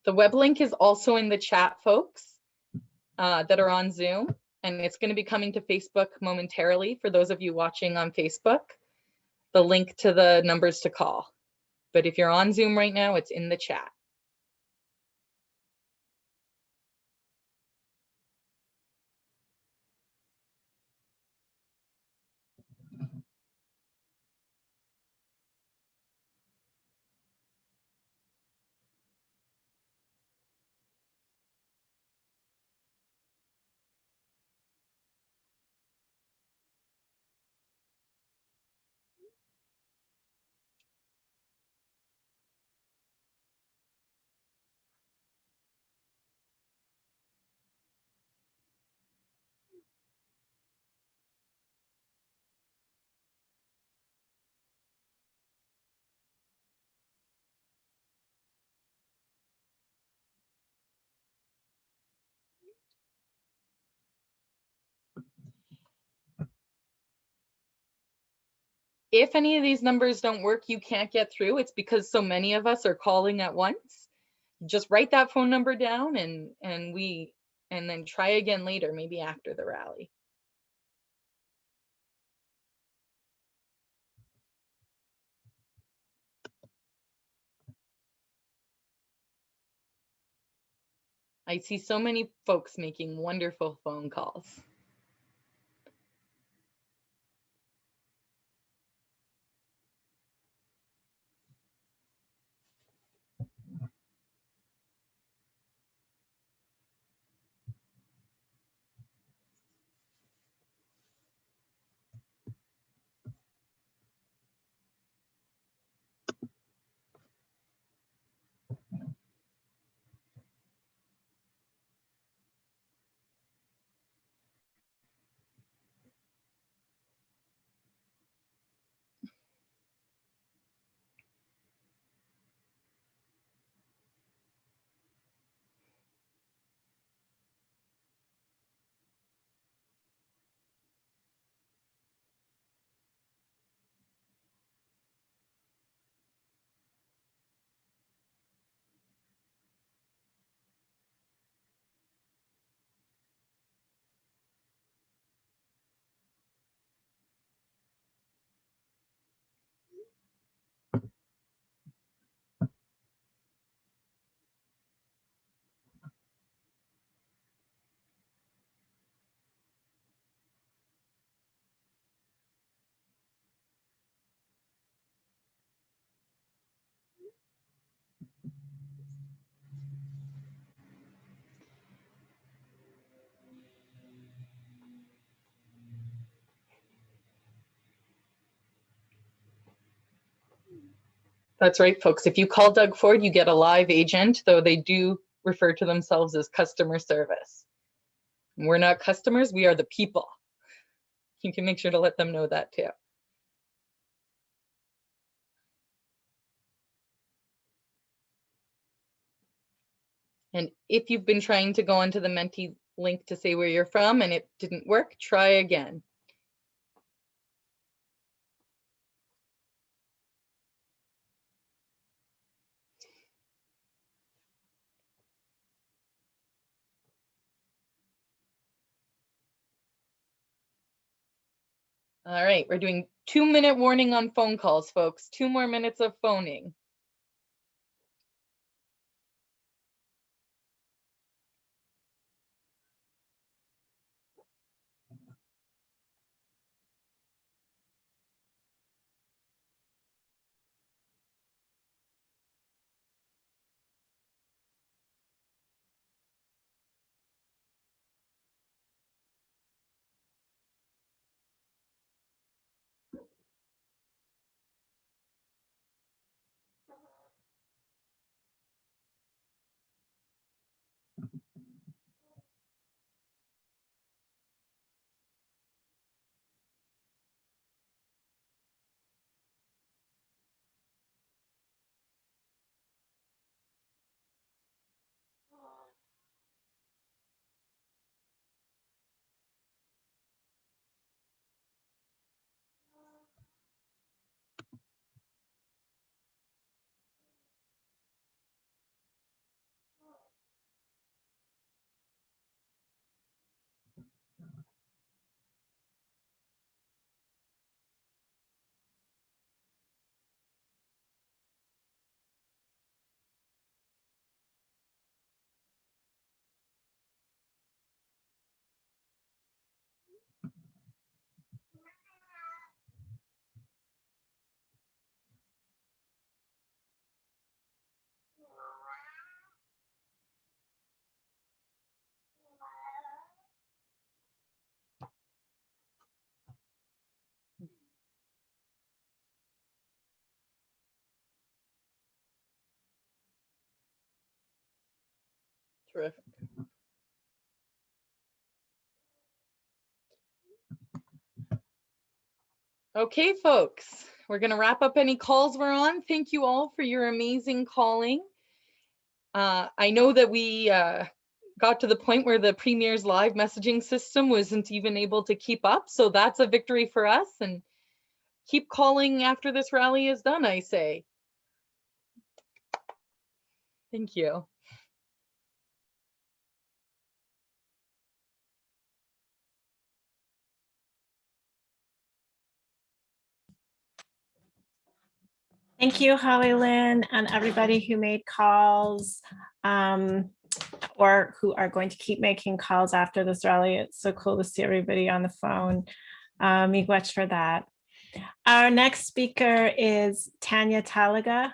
E: The web link is also in the chat, folks, that are on Zoom, and it's going to be coming to Facebook momentarily for those of you watching on Facebook, the link to the numbers to call. But if you're on Zoom right now, it's in the chat. If any of these numbers don't work, you can't get through, it's because so many of us are calling at once. Just write that phone number down and then try again later, maybe after the rally. I see so many folks making wonderful phone calls. That's right, folks. If you call Doug Ford, you get a live agent, though they do refer to themselves as customer service. We're not customers, we are the people. You can make sure to let them know that too. And if you've been trying to go onto the Menti link to say where you're from and it didn't work, try again. All right, we're doing 2-minute warning on phone calls, folks. 2 more minutes of phoning. Terrific. Okay, folks, we're going to wrap up any calls we're on. Thank you all for your amazing calling. I know that we got to the point where the Premier's live messaging system wasn't even able to keep up, so that's a victory for us. And keep calling after this rally is done, I say. Thank you.
A: Thank you, Holly Lynn, and everybody who made calls or who are going to keep making calls after this rally. It's so cool to see everybody on the phone. Miigwech for that. Our next speaker is Tanya Talaga.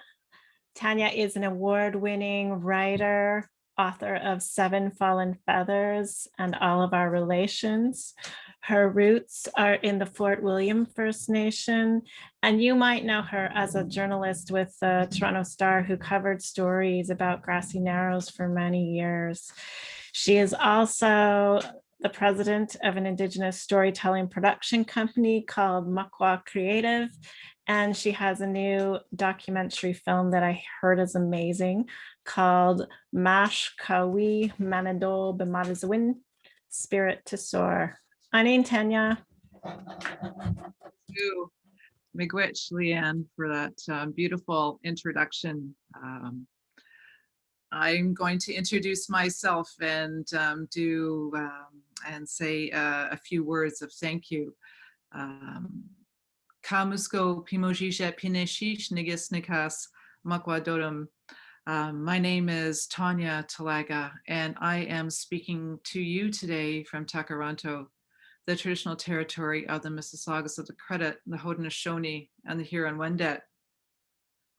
A: Tanya is an award-winning writer, author of 7 Fallen Feathers and All of Our Relations. Her roots are in the Fort William First Nation, and you might know her as a journalist with the Toronto Star who covered stories about Grassy Narrows for many years. She is also the president of an Indigenous storytelling production company called Makwa Creative, and she has a new documentary film that I heard is amazing called Mash Kawi Manado B'Madazwin, Spirit to Soar. Anin Tanya.
F: You, Miigwech, Leanne, for that beautiful introduction. I'm going to introduce myself and say a few words of thank you. Kamusko Pimojisha Pineshish Nigis Nikas Makwadodum. My name is Tanya Talaga, and I am speaking to you today from Takaranto, the traditional territory of the Mississaugas of the Credit, the Haudenosaunee, and the Huron-Wendat.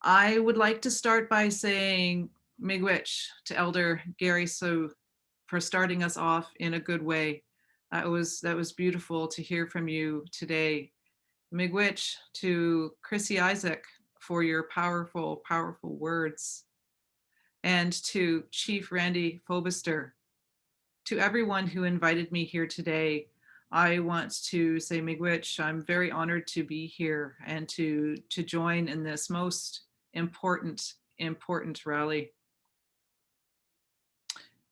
F: I would like to start by saying miigwech to Elder Gary Sue for starting us off in a good way. That was beautiful to hear from you today. Miigwech to Chrissy Isaac for your powerful, powerful words. And to Chief Randy Fobister, to everyone who invited me here today, I want to say miigwech, I'm very honored to be here and to join in this most important rally.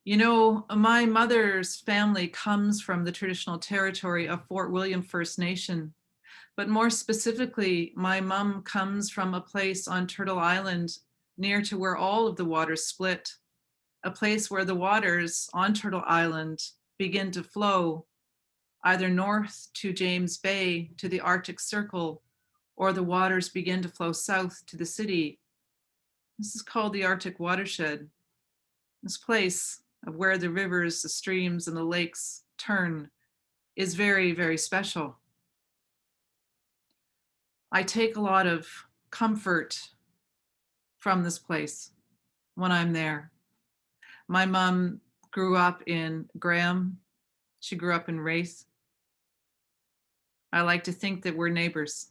F: You know, my mother's family comes from the traditional territory of Fort William First Nation, but more specifically, my mom comes from a place on Turtle Island near to where all of the waters split, a place where the waters on Turtle Island begin to flow either north to James Bay to the Arctic Circle, or the waters begin to flow south to the city. This is called the Arctic watershed. This place of where the rivers, the streams, and the lakes turn is very, very special. I take a lot of comfort from this place when I'm there. My mom grew up in Graham. She grew up in Wraith. I like to think that we're neighbors.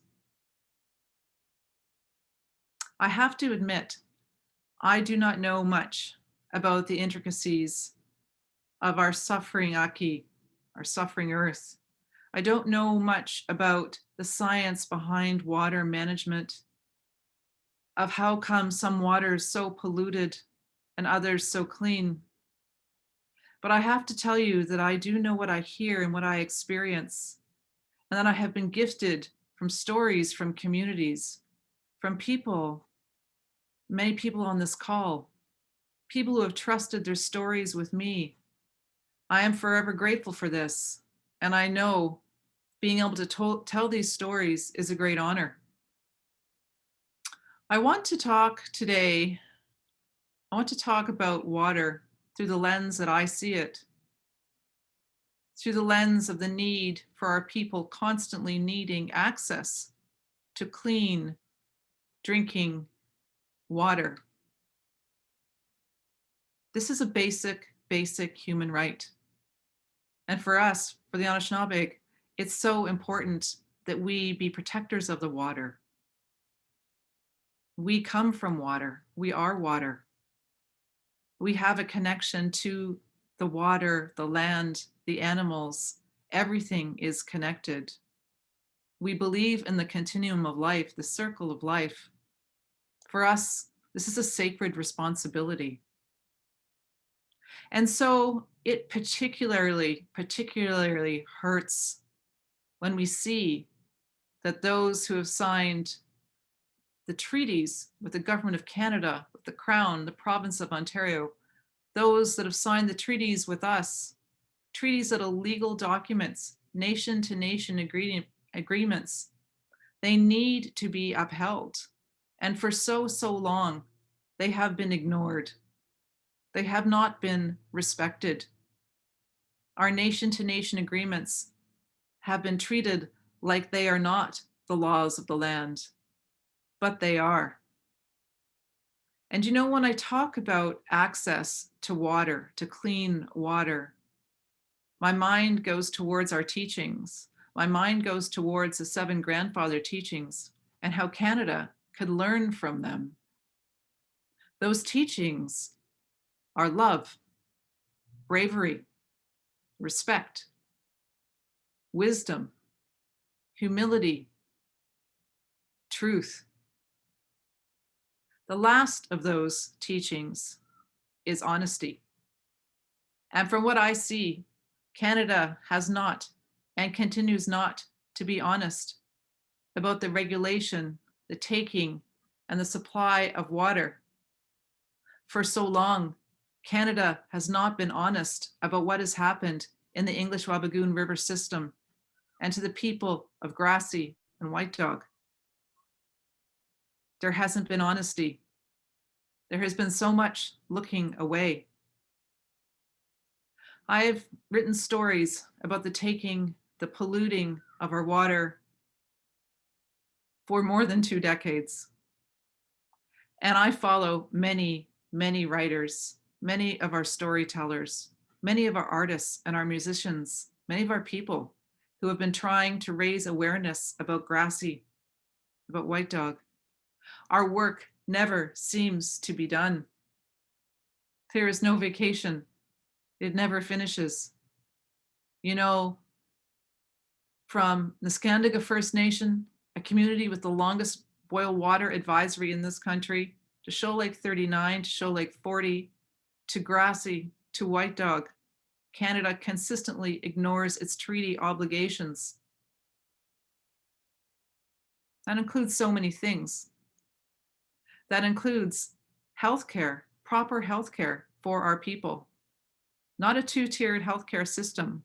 F: I have to admit, I do not know much about the intricacies of our suffering Aki, our suffering earth. I don't know much about the science behind water management, of how come some water is so polluted and others so clean. But I have to tell you that I do know what I hear and what I experience, and that I have been gifted from stories from communities, from people, many people on this call, people who have trusted their stories with me. I am forever grateful for this, and I know being able to tell these stories is a great honor. I want to talk today, I want to talk about water through the lens that I see it, through the lens of the need for our people constantly needing access to clean drinking water. This is a basic human right. And for us, for the Anishinaabe, it's so important that we be protectors of the water. We come from water. We are water. We have a connection to the water, the land, the animals. Everything is connected. We believe in the continuum of life, the circle of life. For us, this is a sacred responsibility. And so it particularly hurts when we see that those who have signed the treaties with the government of Canada, with the Crown, the province of Ontario, those that have signed the treaties with us, treaties that are legal documents, nation to nation agreements, they need to be upheld. And for so long, they have been ignored. They have not been respected. Our nation to nation agreements have been treated like they are not the laws of the land, but they are. And you know, when I talk about access to water, to clean water, my mind goes towards our teachings. My mind goes towards the 7 grandfather teachings and how Canada could learn from them. Those teachings are love, bravery, respect, wisdom, humility, truth. The last of those teachings is honesty. And from what I see, Canada has not and continues not to be honest about the regulation, the taking, and the supply of water. For so long, Canada has not been honest about what has happened in the English Wabigoon River system and to the people of Grassy and White Dog. There hasn't been honesty. There has been so much looking away. I have written stories about the taking, the polluting of our water for more than 2 decades. And I follow many writers, many of our storytellers, many of our artists and our musicians, many of our people who have been trying to raise awareness about Grassy, about White Dog. Our work never seems to be done. There is no vacation. It never finishes. You know, from Neskantaga First Nation, a community with the longest boil water advisory in this country, to Shoal Lake 39, to Shoal Lake 40, to Grassy, to White Dog, Canada consistently ignores its treaty obligations. That includes so many things. That includes healthcare, proper healthcare for our people. Not a 2-tiered healthcare system,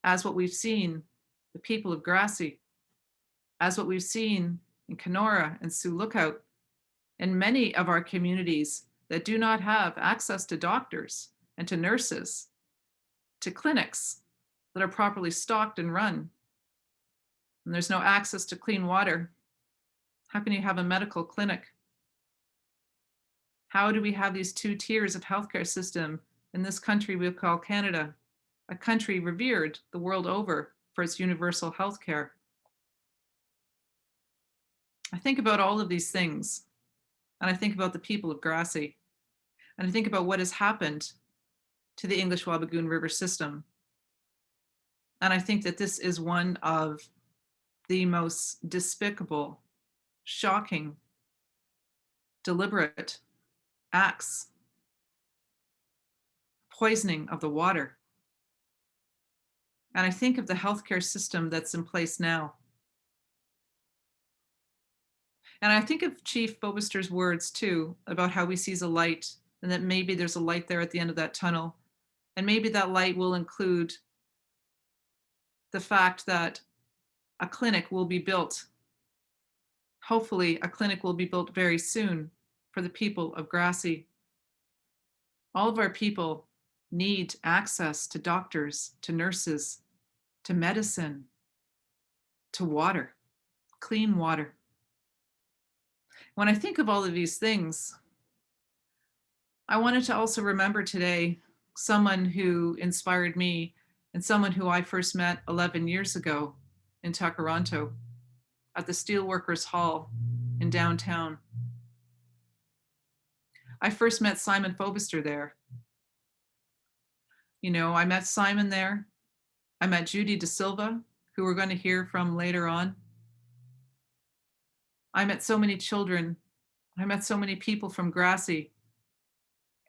F: as what we've seen the people of Grassy, as what we've seen in Kenora and Sioux Lookout, and many of our communities that do not have access to doctors and to nurses, to clinics that are properly stocked and run. And there's no access to clean water. How can you have a medical clinic? How do we have these 2 tiers of healthcare system in this country we call Canada, a country revered the world over for its universal healthcare? I think about all of these things, and I think about the people of Grassy, and I think about what has happened to the English Wabigoon River system. And I think that this is one of the most despicable, shocking, deliberate acts, poisoning of the water. And I think of the healthcare system that's in place now. And I think of Chief Bobister's words too, about how he sees a light and that maybe there's a light there at the end of that tunnel. And maybe that light will include the fact that a clinic will be built. Hopefully a clinic will be built very soon for the people of Grassy. All of our people need access to doctors, to nurses, to medicine, to water, clean water. When I think of all of these things, I wanted to also remember today someone who inspired me and someone who I first met 11 years ago in Takaranto at the Steelworkers Hall in downtown. I first met Simon Fobister there. You know, I met Simon there. I met Judy De Silva, who we're going to hear from later on. I met so many children. I met so many people from Grassy.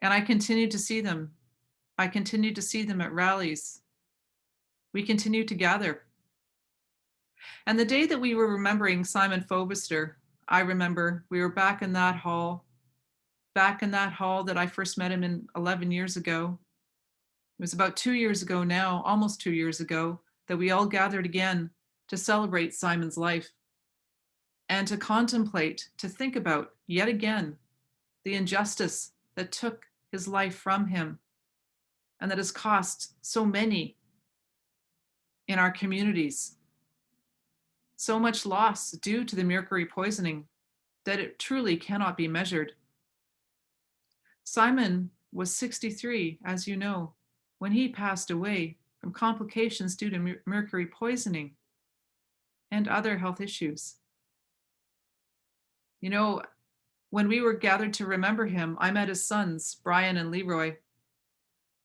F: And I continue to see them. I continue to see them at rallies. We continue to gather. And the day that we were remembering Simon Fobister, I remember we were back in that hall that I first met him in 11 years ago. It was about 2 years ago now, almost 2 years ago, that we all gathered again to celebrate Simon's life and to contemplate, to think about yet again the injustice that took his life from him and that has cost so many in our communities. So much loss due to the mercury poisoning that it truly cannot be measured. Simon was 63, as you know, when he passed away from complications due to mercury poisoning and other health issues. You know, when we were gathered to remember him, I met his sons, Brian and Leroy.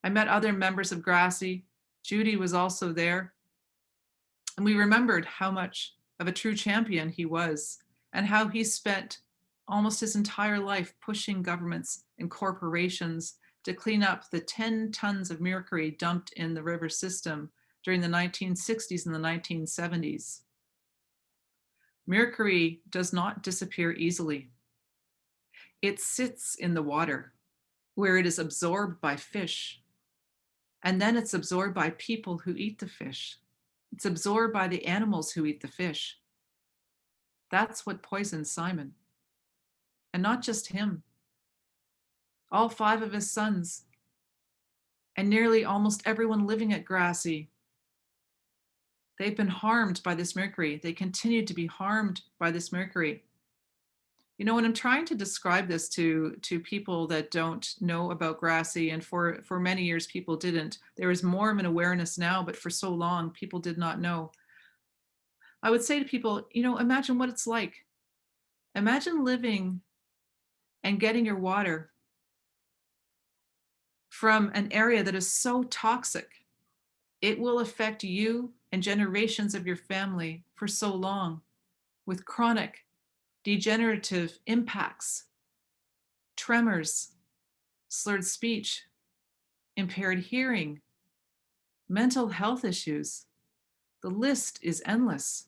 F: I met other members of Grassy. Judy was also there. And we remembered how much of a true champion he was and how he spent almost his entire life pushing governments and corporations to clean up the 10 tons of mercury dumped in the river system during the 1960s and the 1970s. Mercury does not disappear easily. It sits in the water where it is absorbed by fish, and then it's absorbed by people who eat the fish. It's absorbed by the animals who eat the fish. That's what poisoned Simon. And not just him. All 5 of his sons, and nearly almost everyone living at Grassy. They've been harmed by this mercury. They continue to be harmed by this mercury. You know, when I'm trying to describe this to people that don't know about Grassy, and for many years people didn't, there is more of an awareness now, but for so long people did not know. I would say to people, you know, imagine what it's like. Imagine living and getting your water from an area that is so toxic. It will affect you and generations of your family for so long with chronic degenerative impacts, tremors, slurred speech, impaired hearing, mental health issues. The list is endless.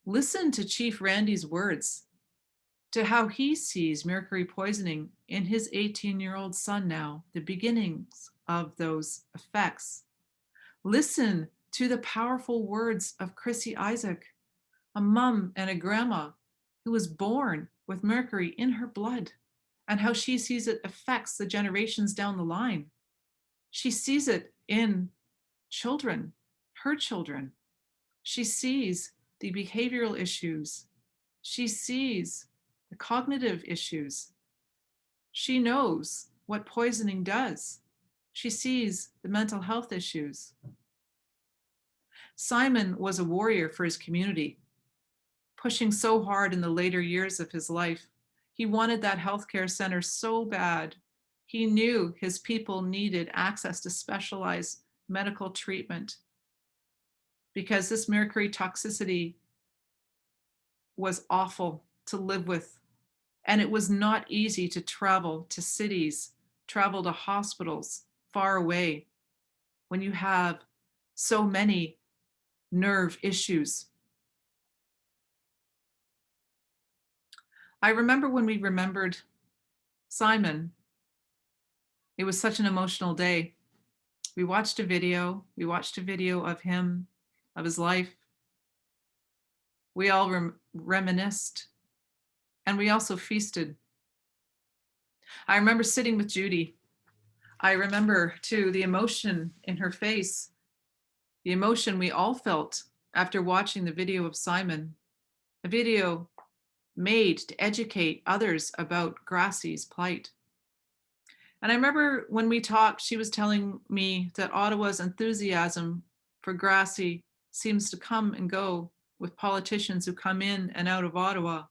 F: Listen to Chief Randy's words, to how he sees mercury poisoning in his 18-year-old son now, the beginnings of those effects. Listen to the powerful words of Chrissy Isaac, a mom and a grandma who was born with mercury in her blood, and how she sees it affects the generations down the line. She sees it in children, her children. She sees the behavioral issues. She sees the cognitive issues. She knows what poisoning does. She sees the mental health issues. Simon was a warrior for his community, pushing so hard in the later years of his life. He wanted that healthcare center so bad. He knew his people needed access to specialized medical treatment because this mercury toxicity was awful to live with. And it was not easy to travel to cities, travel to hospitals far away when you have so many nerve issues. I remember when we remembered Simon, it was such an emotional day. We watched a video of him, of his life. We all reminisced, and we also feasted. I remember sitting with Judy. I remember too the emotion in her face, the emotion we all felt after watching the video of Simon, a video made to educate others about Grassy's plight. And I remember when we talked, she was telling me that Ottawa's enthusiasm for Grassy seems to come and go with politicians who come in and out of Ottawa.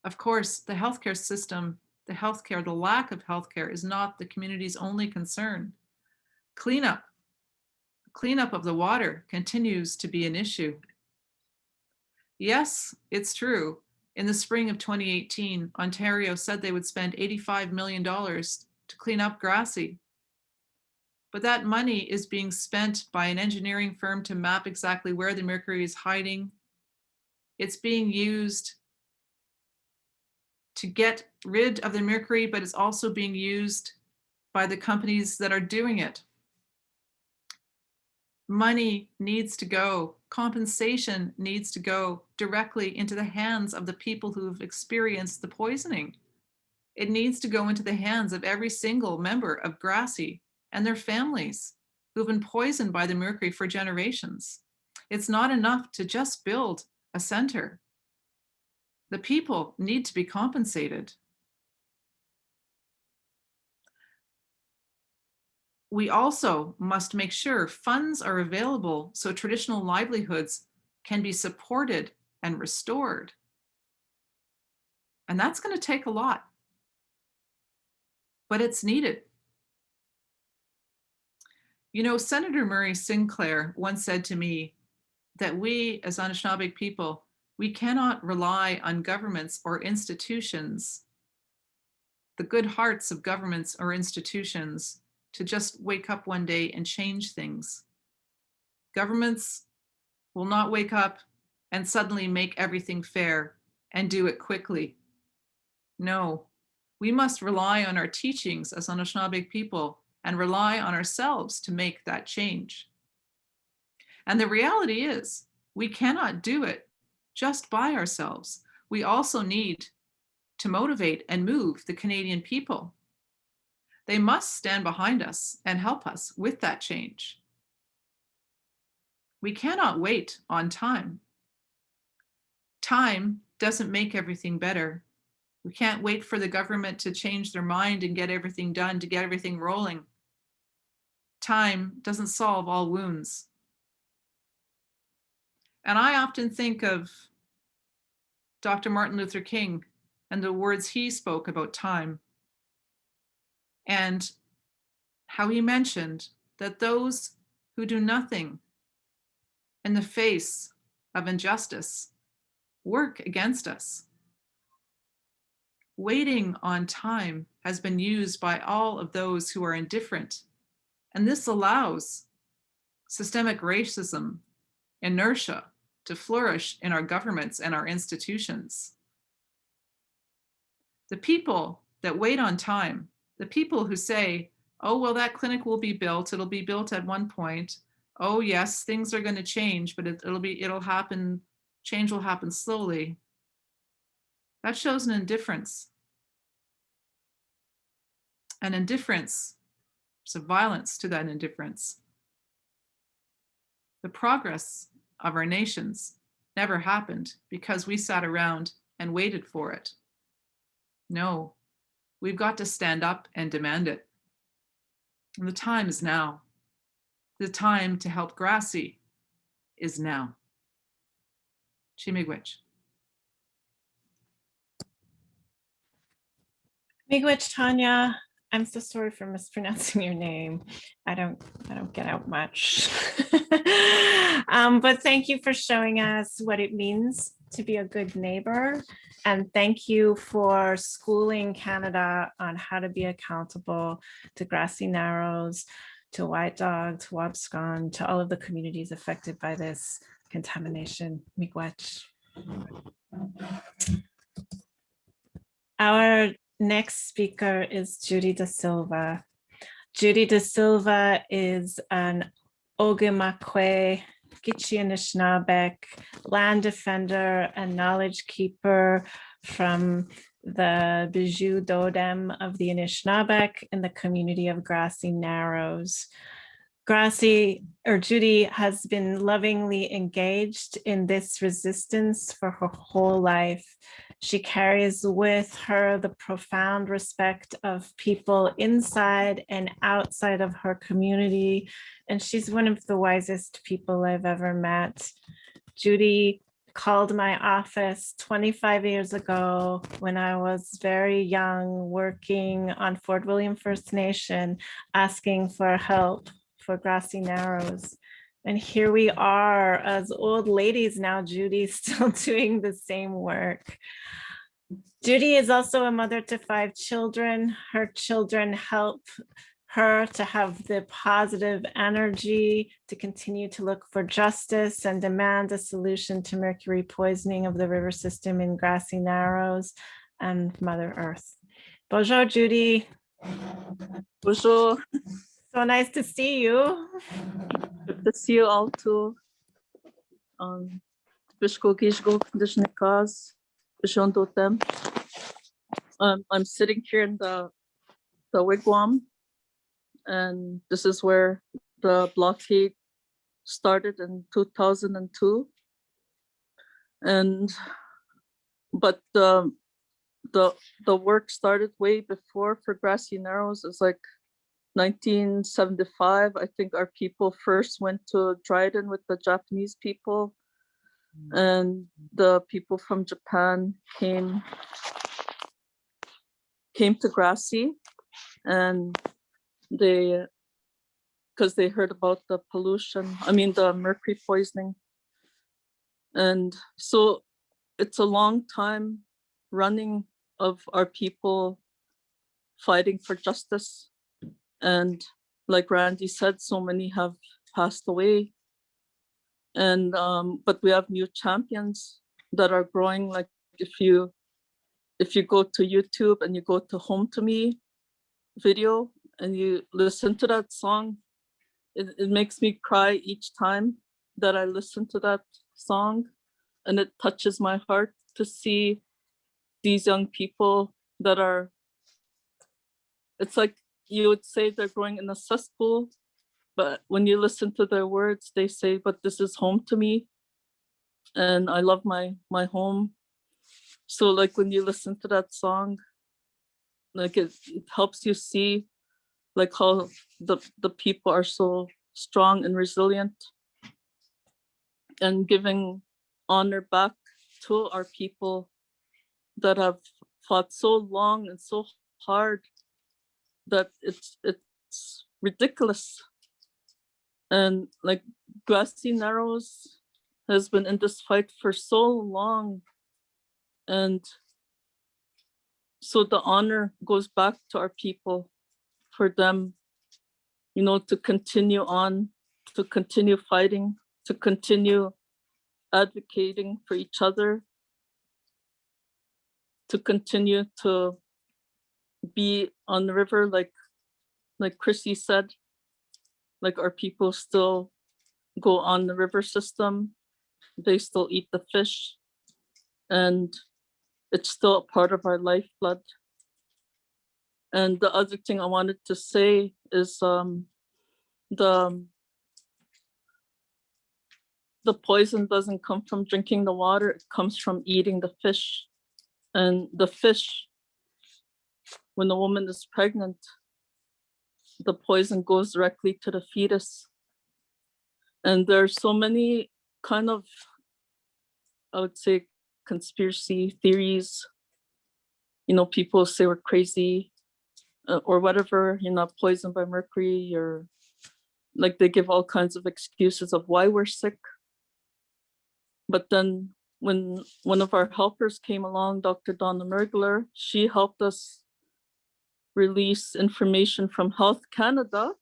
F: Of course, the healthcare system The healthcare, the lack of healthcare is not the community's only concern. Cleanup of the water continues to be an issue. Yes, it's true. In the spring of 2018, Ontario said they would spend $85 million to clean up Grassy. But that money is being spent by an engineering firm to map exactly where the mercury is hiding. It's being used to get rid of the mercury, but it's also being used by the companies that are doing it. Money needs to go, compensation needs to go directly into the hands of the people who've experienced the poisoning. It needs to go into the hands of every single member of Grassy and their families who've been poisoned by the mercury for generations. It's not enough to just build a center. The people need to be compensated. We also must make sure funds are available so traditional livelihoods can be supported and restored. And that's going to take a lot, but it's needed. You know, Senator Murray Sinclair once said to me that we as Anishinaabe people, we cannot rely on governments or institutions, the good hearts of governments or institutions, to just wake up one day and change things. Governments will not wake up and suddenly make everything fair and do it quickly. No, we must rely on our teachings as Anishinaabe people and rely on ourselves to make that change. And the reality is, we cannot do it just by ourselves. We also need to motivate and move the Canadian people. They must stand behind us and help us with that change. We cannot wait on time. Time doesn't make everything better. We can't wait for the government to change their mind and get everything done, to get everything rolling. Time doesn't solve all wounds. And I often think of Dr. Martin Luther King and the words he spoke about time, and how he mentioned that those who do nothing in the face of injustice work against us. Waiting on time has been used by all of those who are indifferent, and this allows systemic racism, inertia to flourish in our governments and our institutions. The people that wait on time, the people who say, oh, well, that clinic will be built. It'll be built at one point. Oh, yes, things are going to change, but it'll happen. Change will happen slowly. That shows an indifference. An indifference, there's a violence to that indifference. The progress of our nations never happened because we sat around and waited for it. No, we've got to stand up and demand it. And the time is now. The time to help Grassy is now. Miigwech.
A: Miigwech, Tanya. I'm so sorry for mispronouncing your name. I don't get out much. But thank you for showing us what it means to be a good neighbor. And thank you for schooling Canada on how to be accountable to Grassy Narrows, to White Dog, to Wabscon, to all of the communities affected by this contamination. Miigwech. Our next speaker is Judy Da Silva. Judy Da Silva is an Ogimakwe, Gitchi-Anishinaabeg land defender and knowledge keeper from the Bijou Dodem of the Anishinaabeg in the community of Grassy Narrows. Judy has been lovingly engaged in this resistance for her whole life. She carries with her the profound respect of people inside and outside of her community, and she's one of the wisest people I've ever met. Judy called my office 25 years ago when I was very young, working on Fort William First Nation, asking for help for Grassy Narrows. And here we are as old ladies now, Judy, still doing the same work. Judy is also a mother to 5 children. Her children help her to have the positive energy to continue to look for justice and demand a solution to mercury poisoning of the river system in Grassy Narrows and Mother Earth. Bonjour, Judy.
G: Bonjour.
A: So nice to see you.
G: Good to see you all too. I'm sitting here in the wigwam, and this is where the blockade started in 2002. But the work started way before for Grassy Narrows. It's like 1975. I think our people first went to Dryden with the Japanese people, and the people from Japan came to Grassy, and because they heard about the pollution, the mercury poisoning. And so it's a long time running of our people fighting for justice. And like Randy said, so many have passed away. And but we have new champions that are growing. Like if you go to YouTube and you go to Home to Me video and you listen to that song, it makes me cry each time that I listen to that song, and it touches my heart to see these young people that are, it's like you would say they're growing in a cesspool, but when you listen to their words, they say, but this is home to me, and I love my home. So like when you listen to that song, like it helps you see like how the people are so strong and resilient, and giving honor back to our people that have fought so long and so hard that it's ridiculous. And like Grassy Narrows has been in this fight for so long, and so the honor goes back to our people for them, to continue on, to continue fighting, to continue advocating for each other, to continue to be on the river, like Chrissy said, like our people still go on the river system, they still eat the fish, and it's still a part of our lifeblood. And the other thing I wanted to say is the poison doesn't come from drinking the water, it comes from eating the fish. And the fish, when the woman is pregnant, the poison goes directly to the fetus. And there are so many kind of, I would say, conspiracy theories. People say we're crazy or whatever, you're not poisoned by mercury, or like they give all kinds of excuses of why we're sick. But then when one of our helpers came along, Dr. Donna Mergler, she helped us release information from Health Canada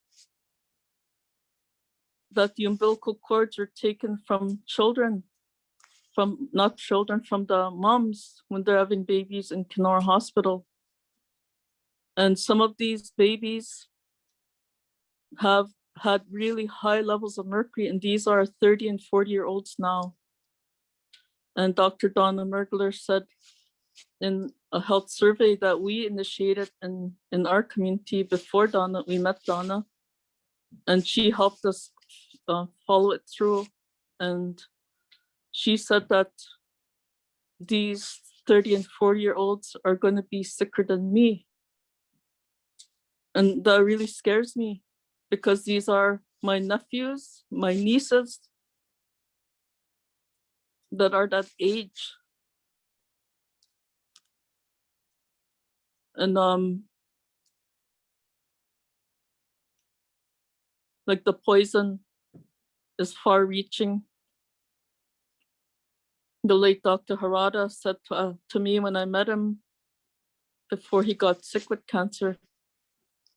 G: that the umbilical cords are taken from children, from the moms when they're having babies in Kenora Hospital. And some of these babies have had really high levels of mercury, and these are 30 and 40-year-olds now. And Dr. Donna Mergler said in a health survey that we initiated in our community before Donna, we met Donna, and she helped us follow it through. And she said that these 30 and 40-year-olds are going to be sicker than me. And that really scares me, because these are my nephews, my nieces. that are that age. And like the poison is far reaching. The late Dr. Harada said to me when I met him before he got sick with cancer,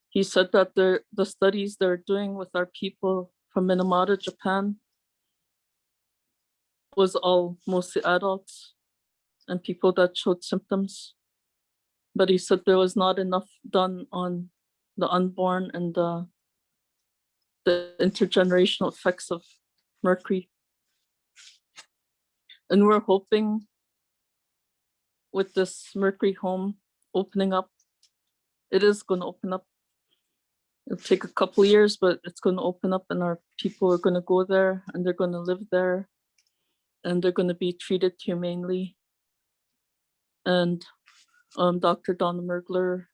G: he said that the studies they're doing with our people from Minamata, Japan, was all mostly adults and people that showed symptoms. But he said there was not enough done on the unborn and the intergenerational effects of mercury. And we're hoping with this mercury home opening up, it is going to open up. It'll take a couple of years, but it's going to open up and our people are going to go there and they're going to live there and they're going to be treated humanely. And Dr. Donna Mergler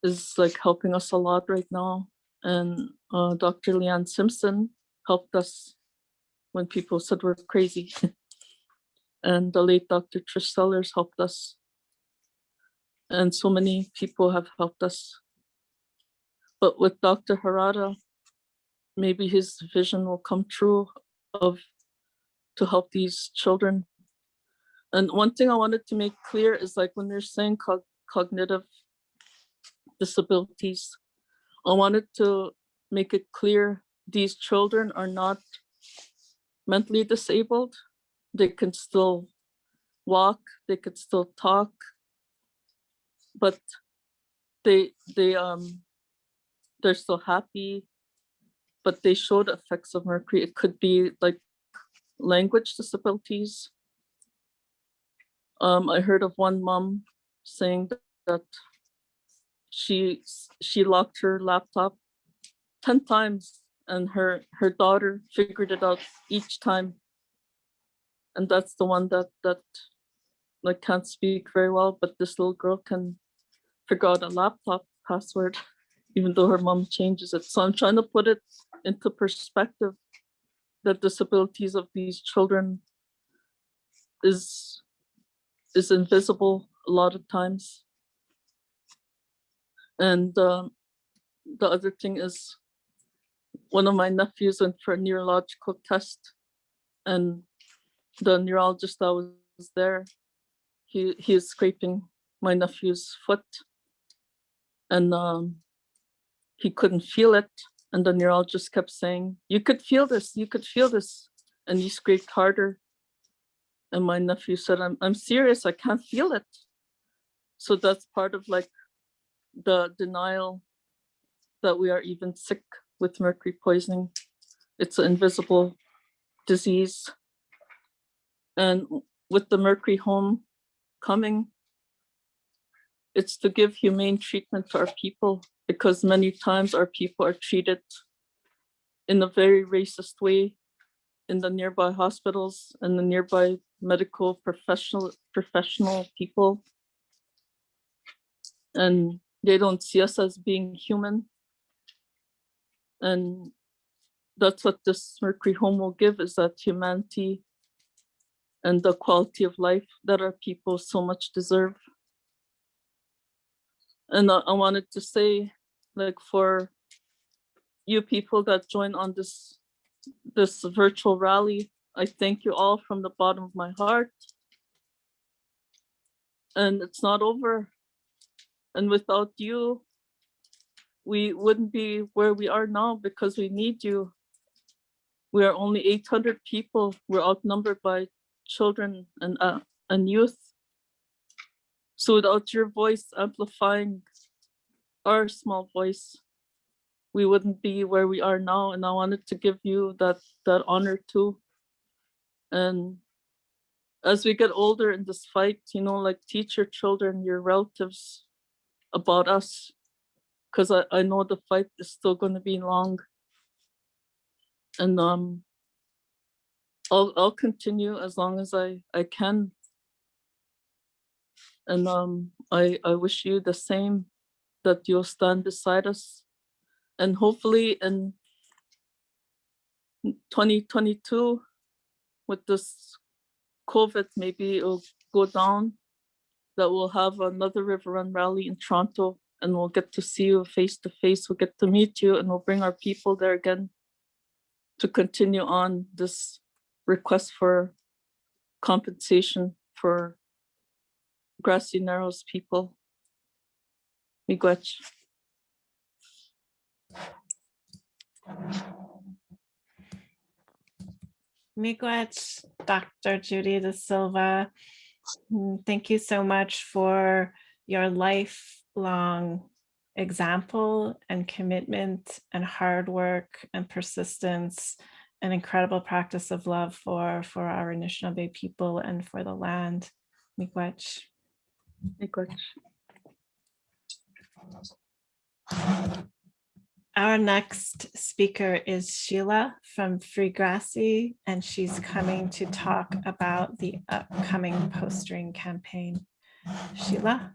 G: is like helping us a lot right now. And Dr. Leanne Simpson helped us when people said we're crazy. And the late Dr. Trish Sellers helped us. And so many people have helped us. But with Dr. Harada, maybe his vision will come true to help these children. And one thing I wanted to make clear is like when they're saying cognitive disabilities, I wanted to make it clear these children are not mentally disabled. They can still walk, they could still talk, but they're still happy, but they showed effects of mercury. It could be like language disabilities. I heard of one mom saying that she locked her laptop 10 times and her daughter figured it out each time. And that's the one that like can't speak very well, but this little girl can figure out a laptop password, even though her mom changes it. So I'm trying to put it into perspective that disabilities of these children is invisible a lot of times. And the other thing is, one of my nephews went for a neurological test, and the neurologist that was there, he is scraping my nephew's foot, and he couldn't feel it. And the neurologist kept saying, "You could feel this, you could feel this," and he scraped harder. And my nephew said, I'm serious, I can't feel it. So that's part of like the denial that we are even sick with mercury poisoning. It's an invisible disease. And with the mercury home coming, it's to give humane treatment to our people, because many times our people are treated in a very racist way in the nearby hospitals and the nearby medical professional people. And they don't see us as being human. And that's what this mercury home will give, is that humanity and the quality of life that our people so much deserve. And I wanted to say, like, for you people that join on this virtual rally, I thank you all from the bottom of my heart. And it's not over. And without you, we wouldn't be where we are now, because we need you. We are only 800 people. We're outnumbered by children and youth. So without your voice amplifying our small voice, we wouldn't be where we are now. And I wanted to give you that honor too. And as we get older in this fight, you know, like, teach your children, your relatives about us, because I know the fight is still going to be long. And I'll continue as long as I can. And I wish you the same, that you'll stand beside us. And hopefully in 2022, with this COVID, maybe it'll go down, that we'll have another River Run rally in Toronto, and we'll get to see you face to face. We'll get to meet you, and we'll bring our people there again to continue on this request for compensation for Grassy Narrows people. Miigwech.
A: Miigwech, Dr. Judy De Silva. Thank you so much for your lifelong example and commitment and hard work and persistence and incredible practice of love for our Anishinaabe people and for the land. Miigwech.
G: Miigwech.
A: Our next speaker is Sheila from Free Grassy, and she's coming to talk about the upcoming postering campaign. Sheila?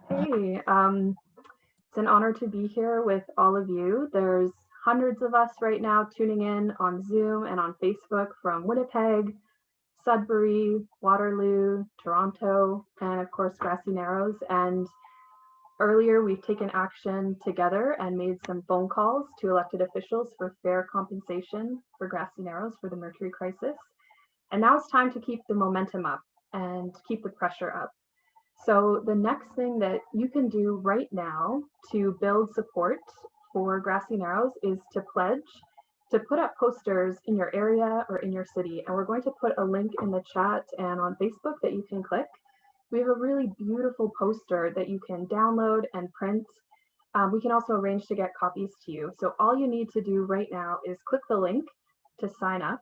H: Hey, it's an honor to be here with all of you. There's hundreds of us right now tuning in on Zoom and on Facebook from Winnipeg, Sudbury, Waterloo, Toronto, and of course, Grassy Narrows. And earlier, we've taken action together and made some phone calls to elected officials for fair compensation for Grassy Narrows for the mercury crisis. And now it's time to keep the momentum up and keep the pressure up. So the next thing that you can do right now to build support for Grassy Narrows is to pledge to put up posters in your area or in your city. And we're going to put a link in the chat and on Facebook that you can click. We have a really beautiful poster that you can download and print. We can also arrange to get copies to you. So all you need to do right now is click the link to sign up.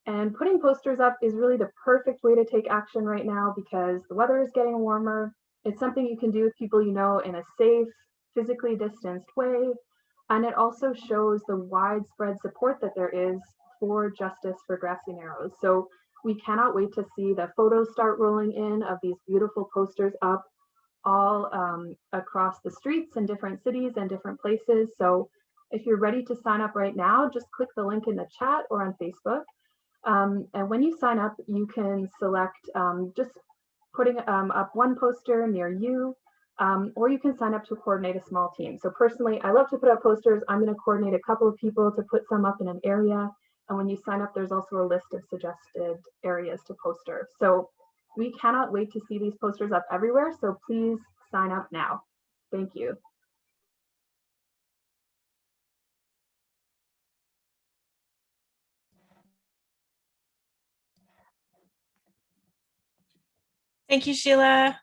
H: And putting posters up is really the perfect way to take action right now because the weather is getting warmer. It's something you can do with people you know in a safe, physically distanced way. And it also shows the widespread support that there is for justice for Grassy Narrows. So we cannot wait to see the photos start rolling in of these beautiful posters up all across the streets in different cities and different places. So if you're ready to sign up right now, just click the link in the chat or on Facebook. And when you sign up, you can select just putting up one poster near you, or you can sign up to coordinate a small team. So personally, I love to put up posters. I'm going to coordinate a couple of people to put some up in an area. And when you sign up, there's also a list of suggested areas to poster. So we cannot wait to see these posters up everywhere. So please sign up now. Thank you.
A: Thank you, Sheila.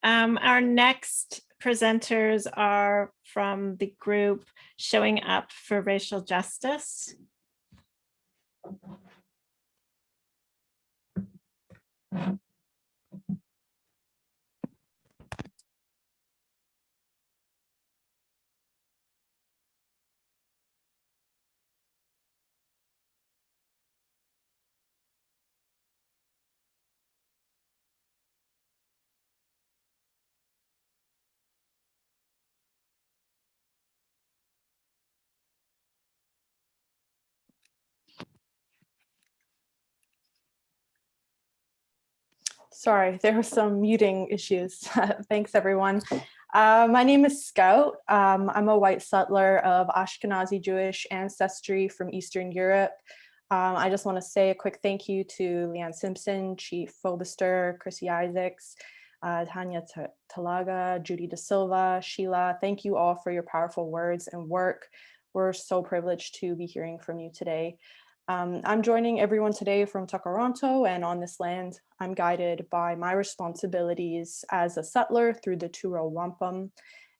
A: Our next presenters are from the group Showing Up for Racial Justice.
I: Sorry, there were some muting issues. Thanks, everyone. My name is Scout. I'm a white settler of Ashkenazi Jewish ancestry from Eastern Europe. I just want to say a quick thank you to Leanne Simpson, Chief Fobister, Chrissy Isaacs, Tanya Talaga, Judy De Silva, Sheila. Thank you all for your powerful words and work. We're so privileged to be hearing from you today. I'm joining everyone today from Takaranto, and on this land, I'm guided by my responsibilities as a settler through the Turo Wampum,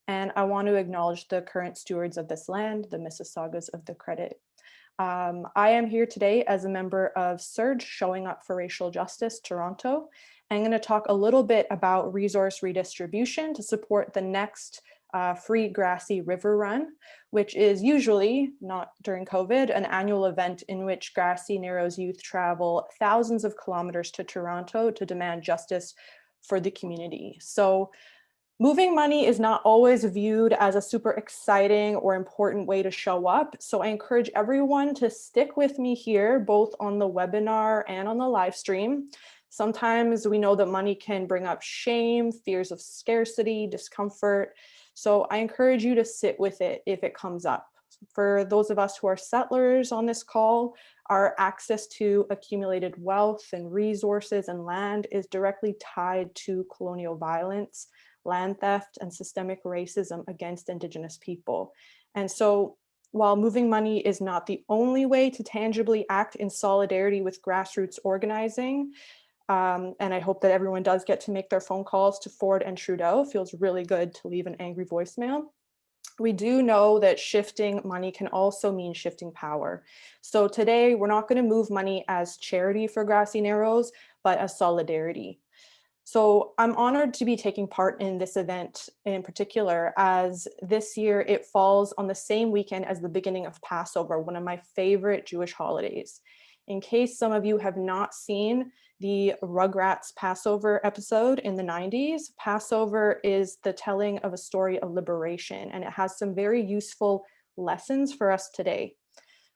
I: and I want to acknowledge the current stewards of this land, the Mississaugas of the Credit. I am here today as a member of SURGE, Showing Up for Racial Justice, Toronto. I'm going to talk a little bit about resource redistribution to support the next Free Grassy River Run, which is usually, not during COVID, an annual event in which Grassy Narrows youth travel thousands of kilometers to Toronto to demand justice for the community. So Moving money is not always viewed as a super exciting or important way to show up. So I encourage everyone to stick with me here, both on the webinar and on the live stream. Sometimes we know that money can bring up shame, fears of scarcity, discomfort. So I encourage you to sit with it if it comes up. For those of us who are settlers on this call, our access to accumulated wealth and resources and land is directly tied to colonial violence, land theft, and systemic racism against Indigenous people. And so while moving money is not the only way to tangibly act in solidarity with grassroots organizing, and I hope that everyone does get to make their phone calls to Ford and Trudeau. It feels really good to leave an angry voicemail. We do know that shifting money can also mean shifting power. So today, we're not going to move money as charity for Grassy Narrows, but as solidarity. So I'm honored to be taking part in this event in particular, as this year it falls on the same weekend as the beginning of Passover, one of my favorite Jewish holidays. In case some of you have not seen the Rugrats Passover episode in the 90s, Passover is the telling of a story of liberation, and it has some very useful lessons for us today.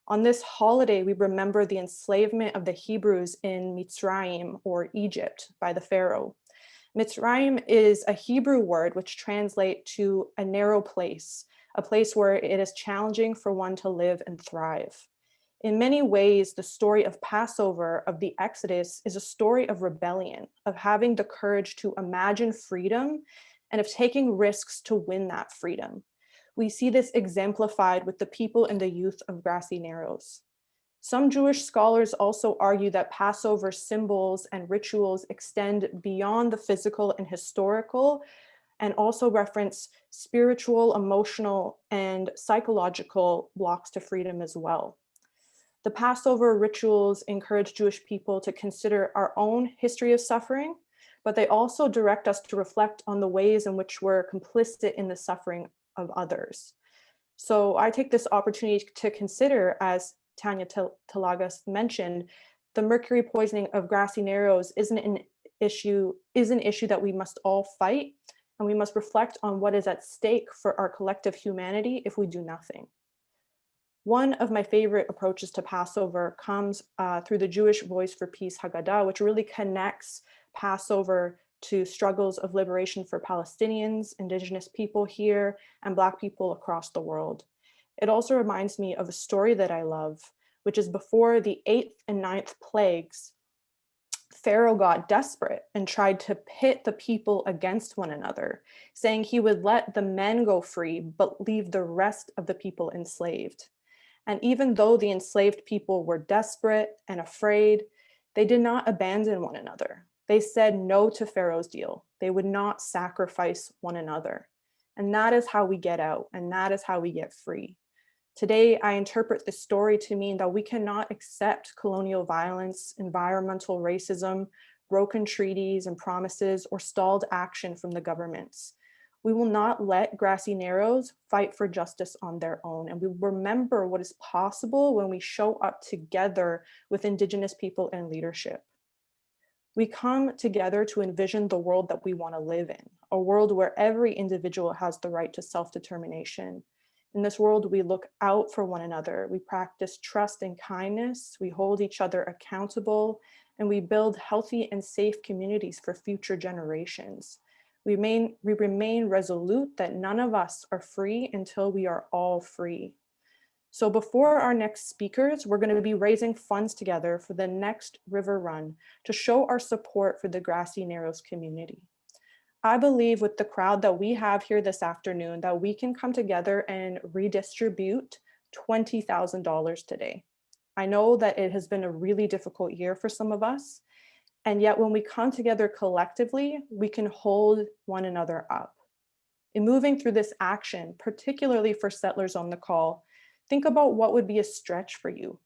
I: On this holiday, we remember the enslavement of the Hebrews in Mitzrayim, or Egypt, by the Pharaoh. Mitzrayim is a Hebrew word which translates to a narrow place, a place where it is challenging for one to live and thrive. In many ways, the story of Passover, of the Exodus, is a story of rebellion, of having the courage to imagine freedom and of taking risks to win that freedom. We see this exemplified with the people and the youth of Grassy Narrows. Some Jewish scholars also argue that Passover symbols and rituals extend beyond the physical and historical, and also reference spiritual, emotional, and psychological blocks to freedom as well. The Passover rituals encourage Jewish people to consider our own history of suffering, but they also direct us to reflect on the ways in which we're complicit in the suffering of others. So I take this opportunity to consider, as Tanya Talagas mentioned, the mercury poisoning of Grassy Narrows isn't an issue that we must all fight, and we must reflect on what is at stake for our collective humanity if we do nothing. One of my favorite approaches to Passover comes through the Jewish Voice for Peace Haggadah, which really connects Passover to struggles of liberation for Palestinians, Indigenous people here, and Black people across the world. It also reminds me of a story that I love, which is before the 8th and 9th plagues, Pharaoh got desperate and tried to pit the people against one another, saying he would let the men go free, but leave the rest of the people enslaved. And even though the enslaved people were desperate and afraid, they did not abandon one another. They said no to Pharaoh's deal. They would not sacrifice one another. And that is how we get out, and that is how we get free. Today, I interpret this story to mean that we cannot accept colonial violence, environmental racism, broken treaties and promises, or stalled action from the governments. We will not let Grassy Narrows fight for justice on their own, and we remember what is possible when we show up together with Indigenous people and leadership. We come together to envision the world that we want to live in, a world where every individual has the right to self-determination. In this world, we look out for one another, we practice trust and kindness, we hold each other accountable, and we build healthy and safe communities for future generations. We remain resolute that none of us are free until we are all free. So before our next speakers, we're going to be raising funds together for the next river run to show our support for the Grassy Narrows community. I believe with the crowd that we have here this afternoon that we can come together and redistribute $20,000 today. I know that it has been a really difficult year for some of us, and yet when we come together collectively, we can hold one another up. In moving through this action, particularly for settlers on the call, think about what would be a stretch for you.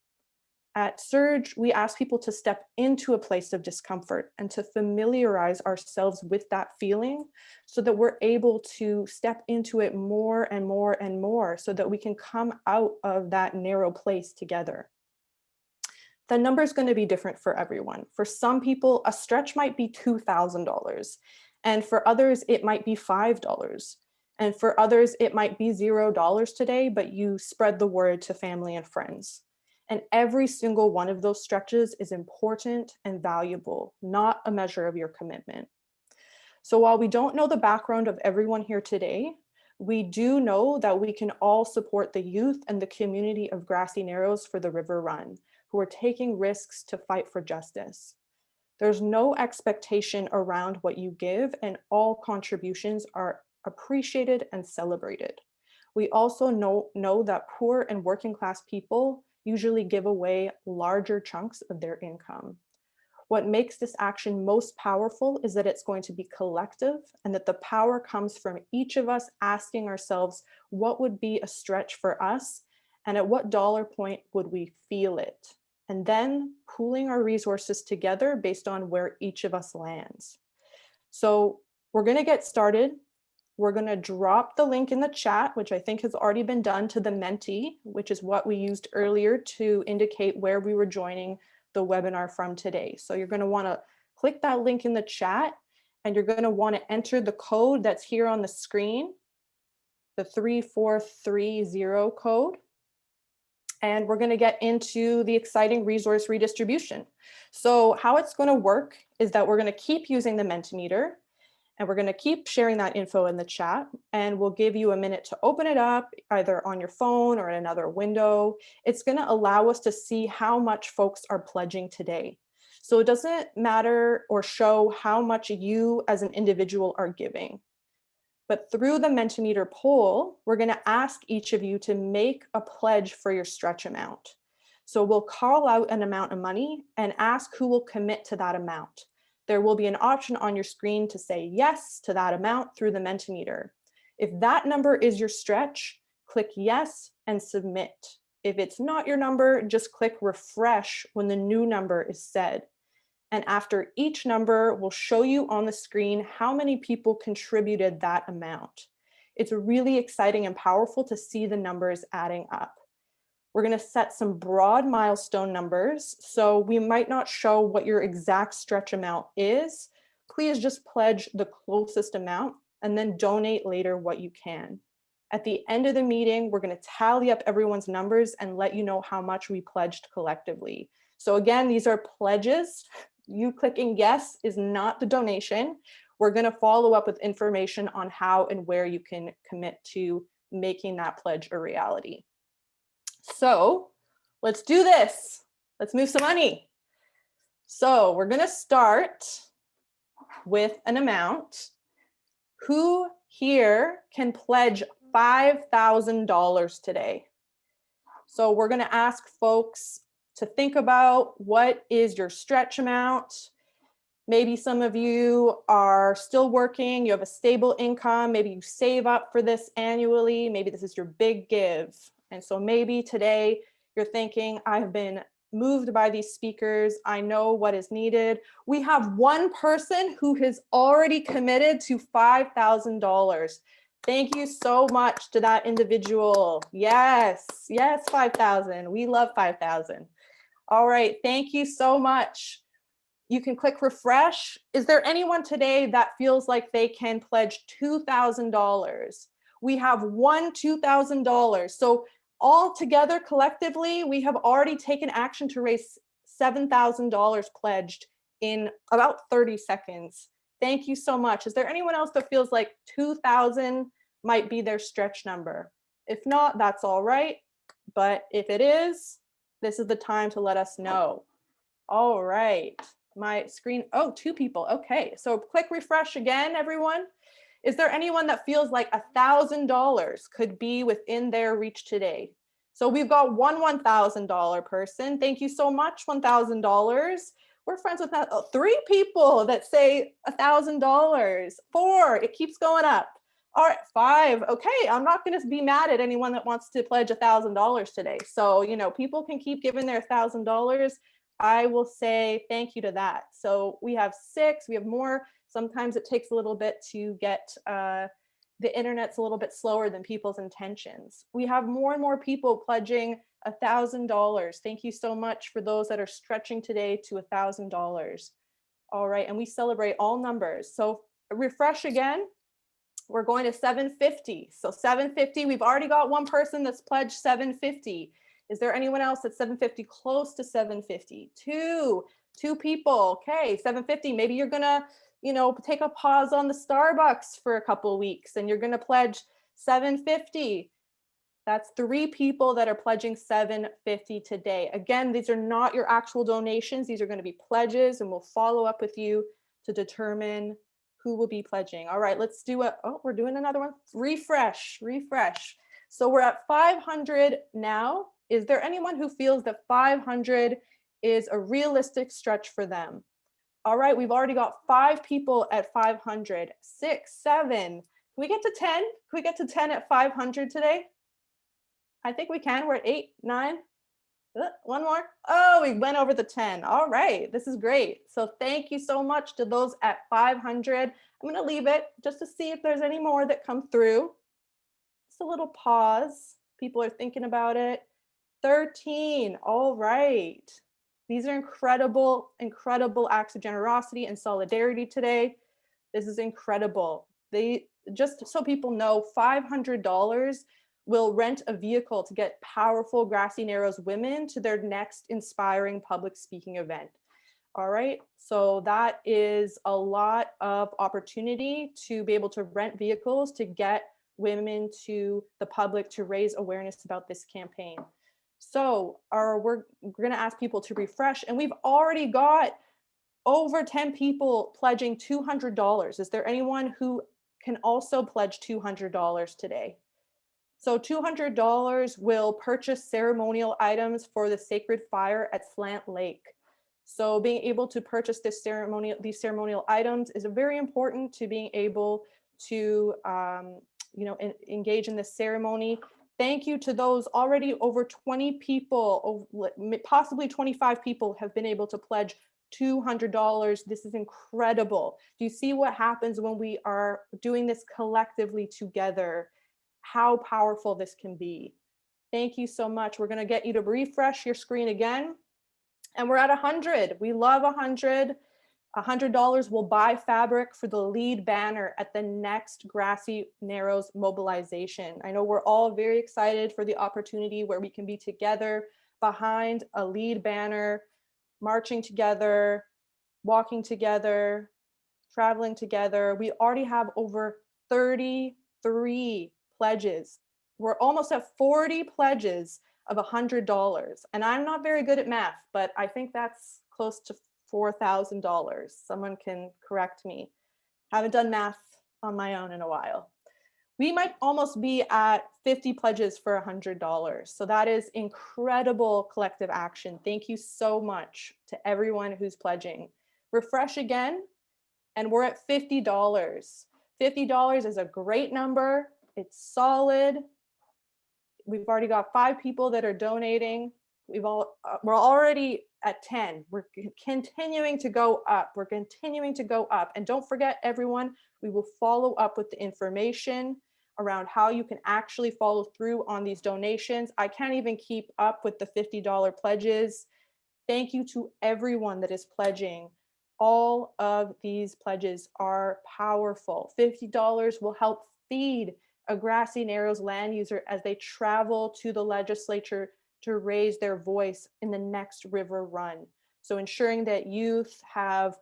I: At Surge, we ask people to step into a place of discomfort and to familiarize ourselves with that feeling so that we're able to step into it more and more and more so that we can come out of that narrow place together. The number is going to be different for everyone. For some people, a stretch might be $2,000. And for others, it might be $5. And for others, it might be $0 today, but you spread the word to family and friends. And every single one of those stretches is important and valuable, not a measure of your commitment. So while we don't know the background of everyone here today, we do know that we can all support the youth and the community of Grassy Narrows for the River Run, who are taking risks to fight for justice. There's no expectation around what you give, and all contributions are appreciated and celebrated. We also know that poor and working class people usually give away larger chunks of their income. What makes this action most powerful is that it's going to be collective, and that the power comes from each of us asking ourselves, what would be a stretch for us, and at what dollar point would we feel it? And then pooling our resources together based on where each of us lands. So we're going to get started. We're going to drop the link in the chat, which I think has already been done, to the Menti, which is what we used earlier to indicate where we were joining the webinar from today. So you're going to want to click that link in the chat, and you're going to want to enter the code that's here on the screen, the 3430 code. And we're going to get into the exciting resource redistribution. So how it's going to work is that we're going to keep using the Mentimeter, and we're going to keep sharing that info in the chat, and we'll give you a minute to open it up either on your phone or in another window. It's going to allow us to see how much folks are pledging today. So it doesn't matter or show how much you as an individual are giving. But through the Mentimeter poll, we're going to ask each of you to make a pledge for your stretch amount. So we'll call out an amount of money and ask who will commit to that amount. There will be an option on your screen to say yes to that amount through the Mentimeter. If that number is your stretch, click yes and submit. If it's not your number, just click refresh when the new number is said. And after each number, we'll show you on the screen how many people contributed that amount. It's really exciting and powerful to see the numbers adding up. We're going to set some broad milestone numbers, so we might not show what your exact stretch amount is. Please just pledge the closest amount and then donate later what you can. At the end of the meeting, we're going to tally up everyone's numbers and let you know how much we pledged collectively. So again, these are pledges. You clicking yes is not the donation. We're going to follow up with information on how and where you can commit to making that pledge a reality. So let's do this. Let's move some money. So we're going to start with an amount. Who here can pledge $5,000 today? So we're going to ask folks to think about what is your stretch amount. Maybe some of you are still working, you have a stable income, maybe you save up for this annually, maybe this is your big give. And so maybe today you're thinking, I've been moved by these speakers, I know what is needed. We have one person who has already committed to $5,000. Thank you so much to that individual. Yes, yes, 5,000. We love 5,000. All right, thank you so much. You can click refresh. Is there anyone today that feels like they can pledge $2,000? We have one $2,000. So all together collectively, we have already taken action to raise $7,000 pledged in about 30 seconds. Thank you so much. Is there anyone else that feels like 2,000 might be their stretch number? If not, that's all right. But if it is, this is the time to let us know. All right, my screen, oh, 2 people, okay. So click refresh again, everyone. Is there anyone that feels like $1,000 could be within their reach today? So we've got one $1,000 person. Thank you so much, $1,000. We're friends with that. 3 people that say $1,000. 4, it keeps going up. All right, 5. Okay, I'm not going to be mad at anyone that wants to pledge $1,000 today. So, you know, people can keep giving their $1,000. I will say thank you to that. So we have 6, we have more. Sometimes it takes a little bit to get, the internet's a little bit slower than people's intentions. We have more and more people pledging $1,000. Thank you so much for those that are stretching today to $1,000. All right, and we celebrate all numbers. So refresh again. We're going to 750. So 750, we've already got one person that's pledged 750. Is there anyone else that's 750, close to 750? Two people. Okay, 750. Maybe you're gonna, take a pause on the Starbucks for a couple of weeks and you're gonna pledge 750. That's 3 people that are pledging 750 today. Again, these are not your actual donations. These are going to be pledges, and we'll follow up with you to determine who will be pledging. All right, let's do we're doing another one. Refresh. So we're at 500 now. Is there anyone who feels that 500 is a realistic stretch for them? All right, we've already got 5 people at 500, 6, 7. Can we get to 10? Can we get to 10 at 500 today? I think we can. We're at 8, 9. One more. Oh, we went over the 10. All right. This is great. So thank you so much to those at 500. I'm going to leave it just to see if there's any more that come through. Just a little pause. People are thinking about it. 13. All right. These are incredible, incredible acts of generosity and solidarity today. This is incredible. Just so people know, $500 will rent a vehicle to get powerful Grassy Narrows women to their next inspiring public speaking event. All right, so that is a lot of opportunity to be able to rent vehicles to get women to the public to raise awareness about this campaign. So we're gonna ask people to refresh, and we've already got over 10 people pledging $200. Is there anyone who can also pledge $200 today? So $200 will purchase ceremonial items for the sacred fire at Slant Lake. So being able to purchase these ceremonial items is very important to being able to engage in this ceremony. Thank you to those already. Over 20 people, possibly 25 people have been able to pledge $200. This is incredible. Do you see what happens when we are doing this collectively together? How powerful this can be. Thank you so much. We're going to get you to refresh your screen again. And we're at 100. We love 100. $100 will buy fabric for the lead banner at the next Grassy Narrows mobilization. I know we're all very excited for the opportunity where we can be together behind a lead banner, marching together, walking together, traveling together. We already have over 33 pledges. We're almost at 40 pledges of $100. And I'm not very good at math, but I think that's close to $4,000. Someone can correct me. Haven't done math on my own in a while. We might almost be at 50 pledges for $100. So that is incredible collective action. Thank you so much to everyone who's pledging. Refresh again, and we're at $50. $50 is a great number. It's solid. We've already got 5 people that are donating. We're already at 10. We're continuing to go up. We're continuing to go up. And don't forget, everyone, we will follow up with the information around how you can actually follow through on these donations. I can't even keep up with the $50 pledges. Thank you to everyone that is pledging. All of these pledges are powerful. $50 will help feed a Grassy Narrows land user as they travel to the legislature to raise their voice in the next river run. So ensuring that youth have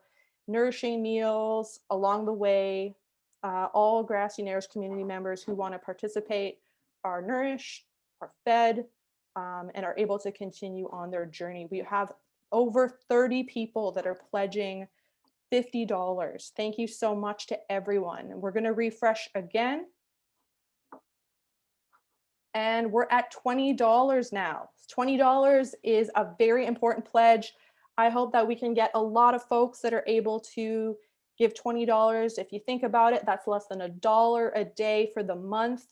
I: nourishing meals along the way. All Grassy Narrows community members who want to participate are nourished, are fed, and are able to continue on their journey. We have over 30 people that are pledging $50. Thank you so much to everyone. And we're going to refresh again. And we're at $20 now. $20 is a very important pledge. I hope that we can get a lot of folks that are able to give $20. If you think about it, that's less than $1 a day for the month.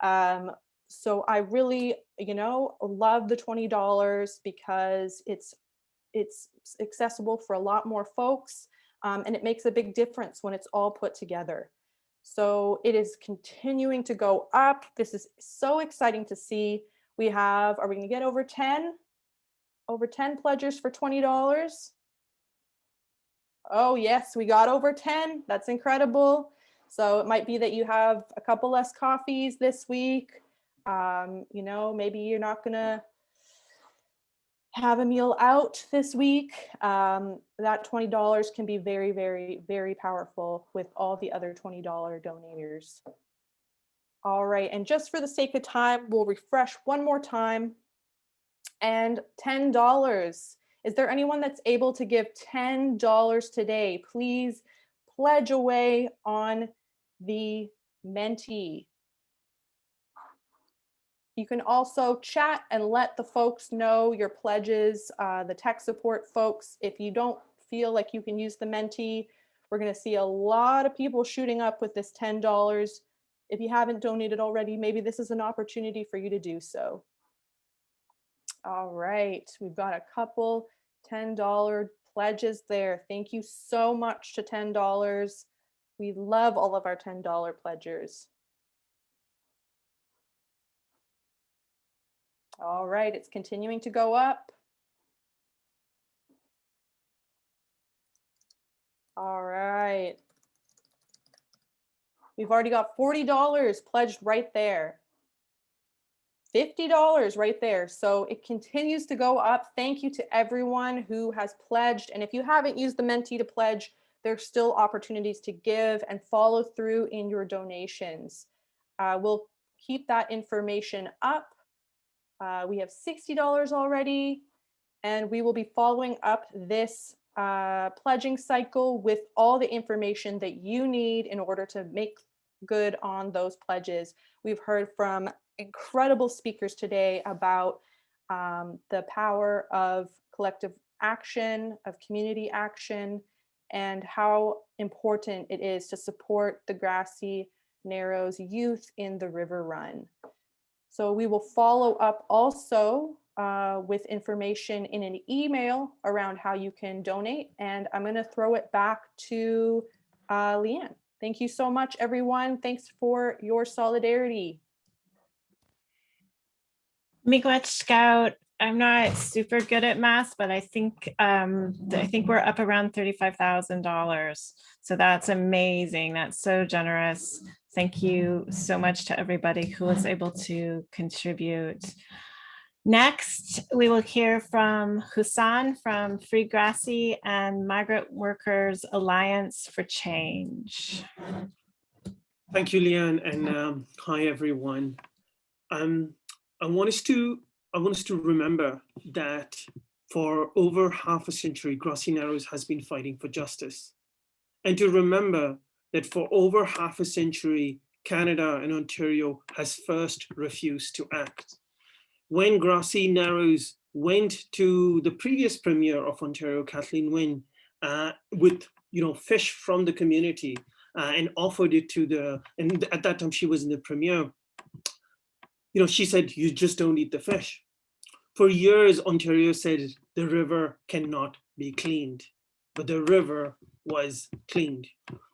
I: So I really, love the $20 because it's accessible for a lot more folks, and it makes a big difference when it's all put together. So it is continuing to go up. This is so exciting to see. Are we going to get over 10? Over 10 pledgers for $20? Oh yes, we got over 10. That's incredible. So it might be that you have a couple less coffees this week. You know, maybe you're not gonna have a meal out this week. That $20 can be very, very, very powerful with all the other $20 donators. All right, and just for the sake of time, we'll refresh one more time. And $10. Is there anyone that's able to give $10 today? Please pledge away on the Menti. You can also chat and let the folks know your pledges, the tech support folks. If you don't feel like you can use the Menti, we're going to see a lot of people shooting up with this $10. If you haven't donated already, maybe this is an opportunity for you to do so. All right, we've got a couple $10 pledges there. Thank you so much to $10. We love all of our $10 pledgers. All right, it's continuing to go up. All right. We've already got $40 pledged right there. $50 right there. So it continues to go up. Thank you to everyone who has pledged. And if you haven't used the Menti to pledge, there's still opportunities to give and follow through in your donations. We'll keep that information up. We have $60 already, and we will be following up this pledging cycle with all the information that you need in order to make good on those pledges. We've heard from incredible speakers today about the power of collective action, of community action, and how important it is to support the Grassy Narrows youth in the River Run. So we will follow up also with information in an email around how you can donate. And I'm going to throw it back to Leanne. Thank you so much, everyone. Thanks for your solidarity.
A: Miigwech Scout, I'm not super good at math, but I think we're up around $35,000. So that's amazing. That's so generous. Thank you so much to everybody who was able to contribute. Next, we will hear from Husan from Free Grassy and Migrant Workers Alliance for Change.
J: Thank you, Leanne, and hi, everyone. I want us to remember that for over half a century, Grassy Narrows has been fighting for justice. And to remember that for over half a century, Canada and Ontario has first refused to act. When Grassy Narrows went to the previous Premier of Ontario, Kathleen Wynne, with fish from the community and offered it to and at that time she was in the Premier, she said, you just don't eat the fish. For years, Ontario said the river cannot be cleaned, but the river was cleaned.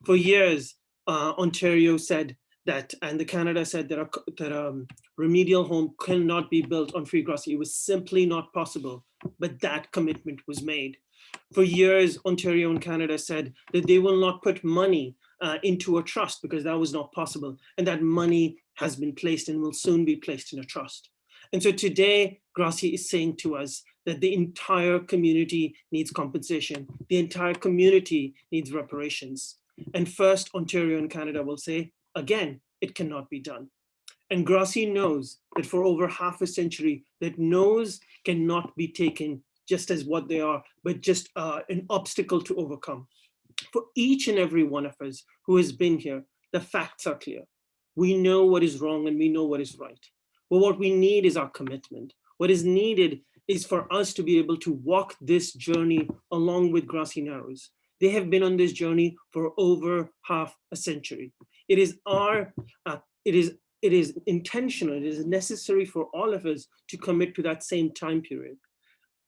J: For years, Ontario said that, and the Canada said that a remedial home cannot be built on Free Grassy. It was simply not possible, but that commitment was made. For years, Ontario and Canada said that they will not put money into a trust because that was not possible, and that money has been placed and will soon be placed in a trust. And so today, Grassy is saying to us that the entire community needs compensation. The entire community needs reparations. And first, Ontario and Canada will say, again, it cannot be done. And Grassy knows that for over half a century, that no's cannot be taken just as what they are, but just an obstacle to overcome. For each and every one of us who has been here, the facts are clear. We know what is wrong and we know what is right. But what we need is our commitment. What is needed is for us to be able to walk this journey along with Grassy Narrows. They have been on this journey for over half a century. It is intentional, it is necessary for all of us to commit to that same time period.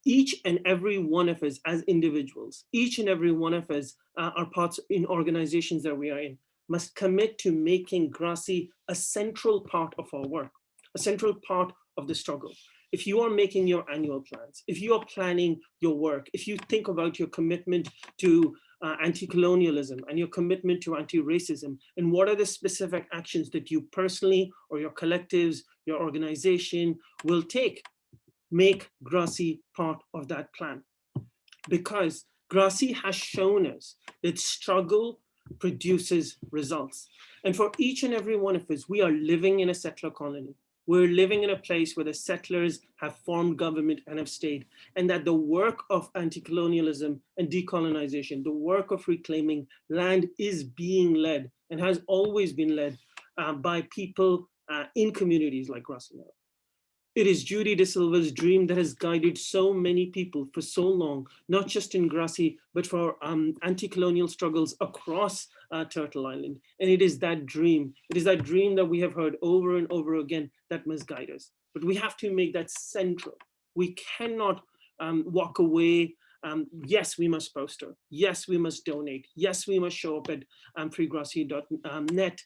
J: Each and every one of us as individuals, each and every one of us are parts in organizations that we are in, must commit to making Grassy a central part of our work, a central part of the struggle. If you are making your annual plans, if you are planning your work, if you think about your commitment to anti-colonialism and your commitment to anti-racism, and what are the specific actions that you personally or your collectives, your organization will take, make Grassy part of that plan. Because Grassy has shown us that struggle produces results. And for each and every one of us, we are living in a settler colony. We're living in a place where the settlers have formed government and have stayed, and that the work of anti-colonialism and decolonization, the work of reclaiming land is being led and has always been led by people in communities like Grassy. It is Judy De Silva's dream that has guided so many people for so long, not just in Grassy, but for anti-colonial struggles across Turtle Island. And it is that dream that we have heard over and over again that must guide us. But we have to make that central. We cannot walk away. Yes, we must poster. Yes, we must donate. Yes, we must show up at freegrassy.net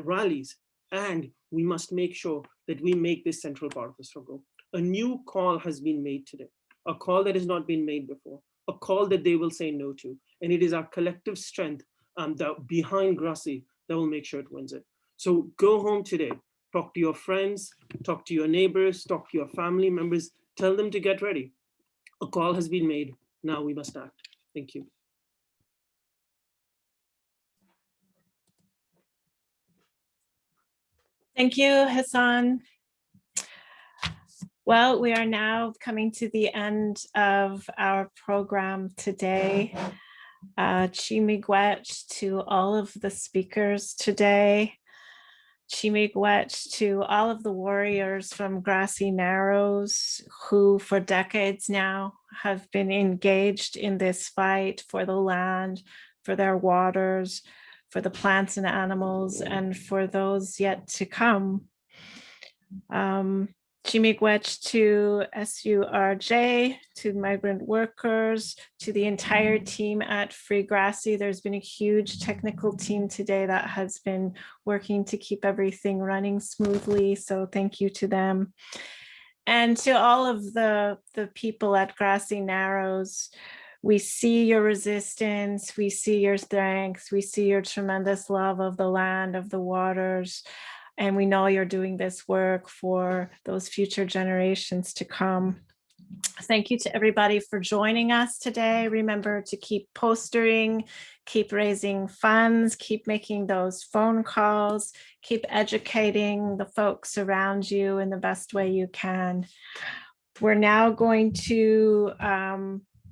J: rallies. And we must make sure that we make this central part of the struggle. A new call has been made today, a call that has not been made before, a call that they will say no to. And it is our collective strength that behind Grassy that will make sure it wins it. So go home today, talk to your friends, talk to your neighbors, talk to your family members, tell them to get ready. A call has been made, now we must act. Thank you.
A: Thank you, Hassan. Well, we are now coming to the end of our program today. Chimigwech to all of the speakers today. Chimigwech to all of the warriors from Grassy Narrows who for decades now have been engaged in this fight for the land, for their waters, for the plants and animals, and for those yet to come. Chimigwech to SURJ, to migrant workers, to the entire team at Free Grassy. There's been a huge technical team today that has been working to keep everything running smoothly. So thank you to them. And to all of the people at Grassy Narrows, we see your resistance, we see your strength, we see your tremendous love of the land, of the waters, and we know you're doing this work for those future generations to come. Thank you to everybody for joining us today. Remember to keep postering, keep raising funds, keep making those phone calls, keep educating the folks around you in the best way you can. We're now going to,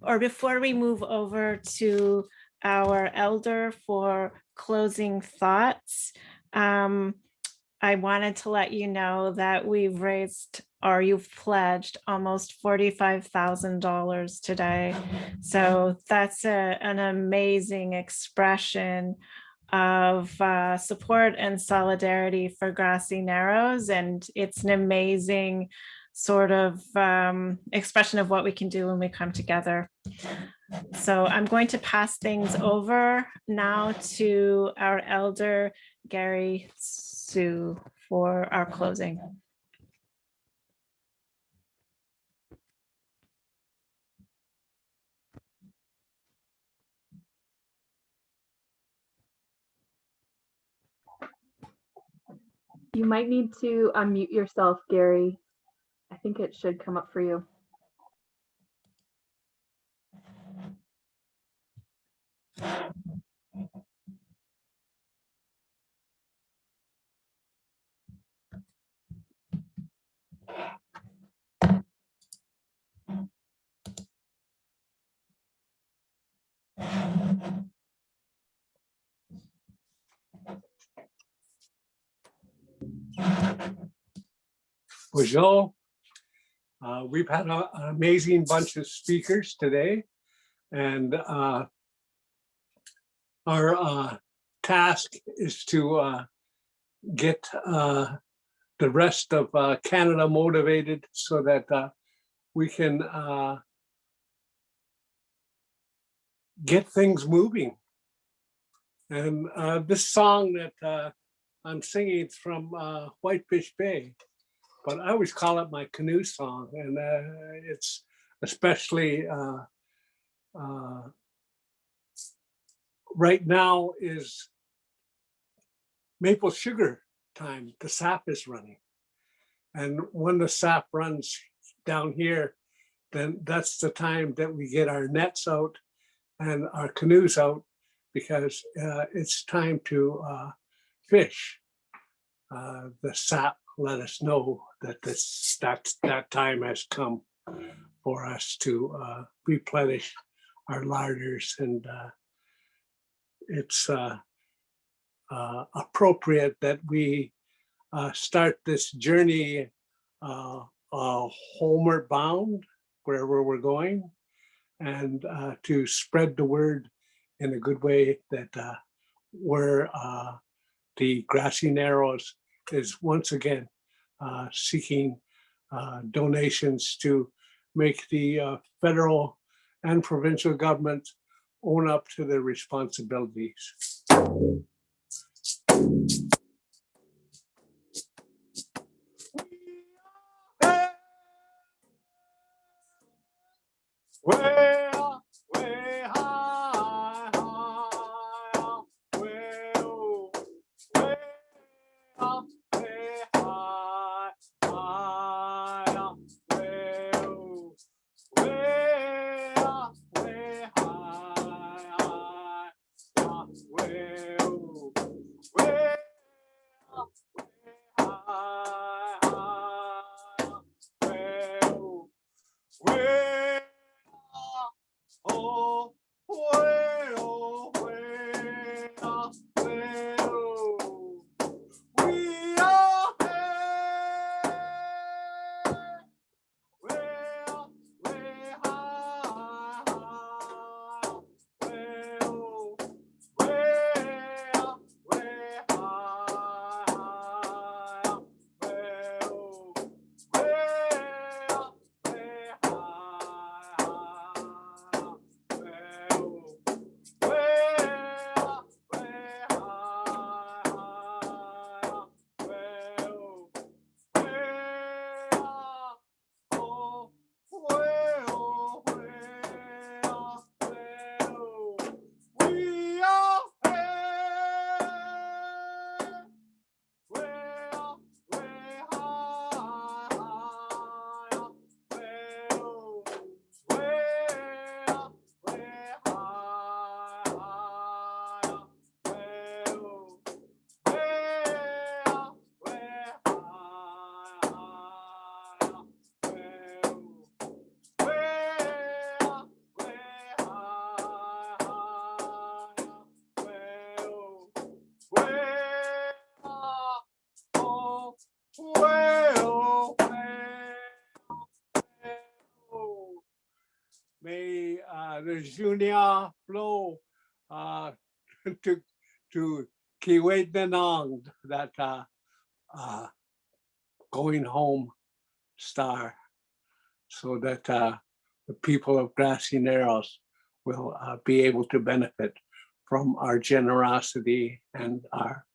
A: or before we move over to our elder for closing thoughts, I wanted to let you know that we've raised, or you've pledged almost $45,000 today. So that's an amazing expression of support and solidarity for Grassy Narrows. And it's an amazing sort of expression of what we can do when we come together. So I'm going to pass things over now to our elder, Gary Sue, for our closing.
H: You might need to unmute yourself, Gary. I think it should come up for you.
B: Bonjour. We've had an amazing bunch of speakers today, and our task is to get the rest of Canada motivated so that we can get things moving. And this song that I'm singing is from Whitefish Bay. but I always call it my canoe song, and it's especially right now is maple sugar time. The sap is running, and when the sap runs down here, then that's the time that we get our nets out and our canoes out, because it's time to fish. The sap let us know that that time has come for us to replenish our larders, and it's appropriate that we start this journey homeward bound, wherever we're going, and to spread the word in a good way that we're the Grassy Narrows is once again seeking donations to make the federal and provincial government own up to their responsibilities. Well, way high, high, well, way up, way high, high, well, way up, way high, high, well, way up, way high, high, well, way. Oh, way, oh, way, oh, way, oh. We are here. Way up, way high, high. Way, oh, way up, way high, high. Way, oh, way up, way high, high. May the Junior flow to Kiwetanong, that going home star, so that the people of Grassy Narrows will be able to benefit from our generosity and our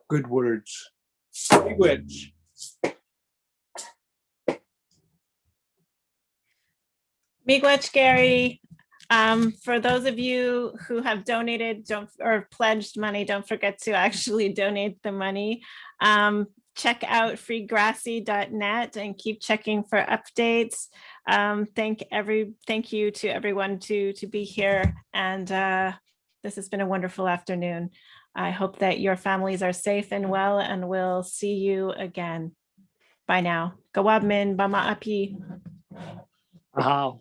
B: good words. Language.
A: Miigwech, Gary. For those of you who have donated or pledged money, don't forget to actually donate the money. Check out freegrassy.net and keep checking for updates. Thank you to everyone to be here. And this has been a wonderful afternoon. I hope that your families are safe and well, and we'll see you again. Bye now. Gawabmin, bama api.
B: Wow.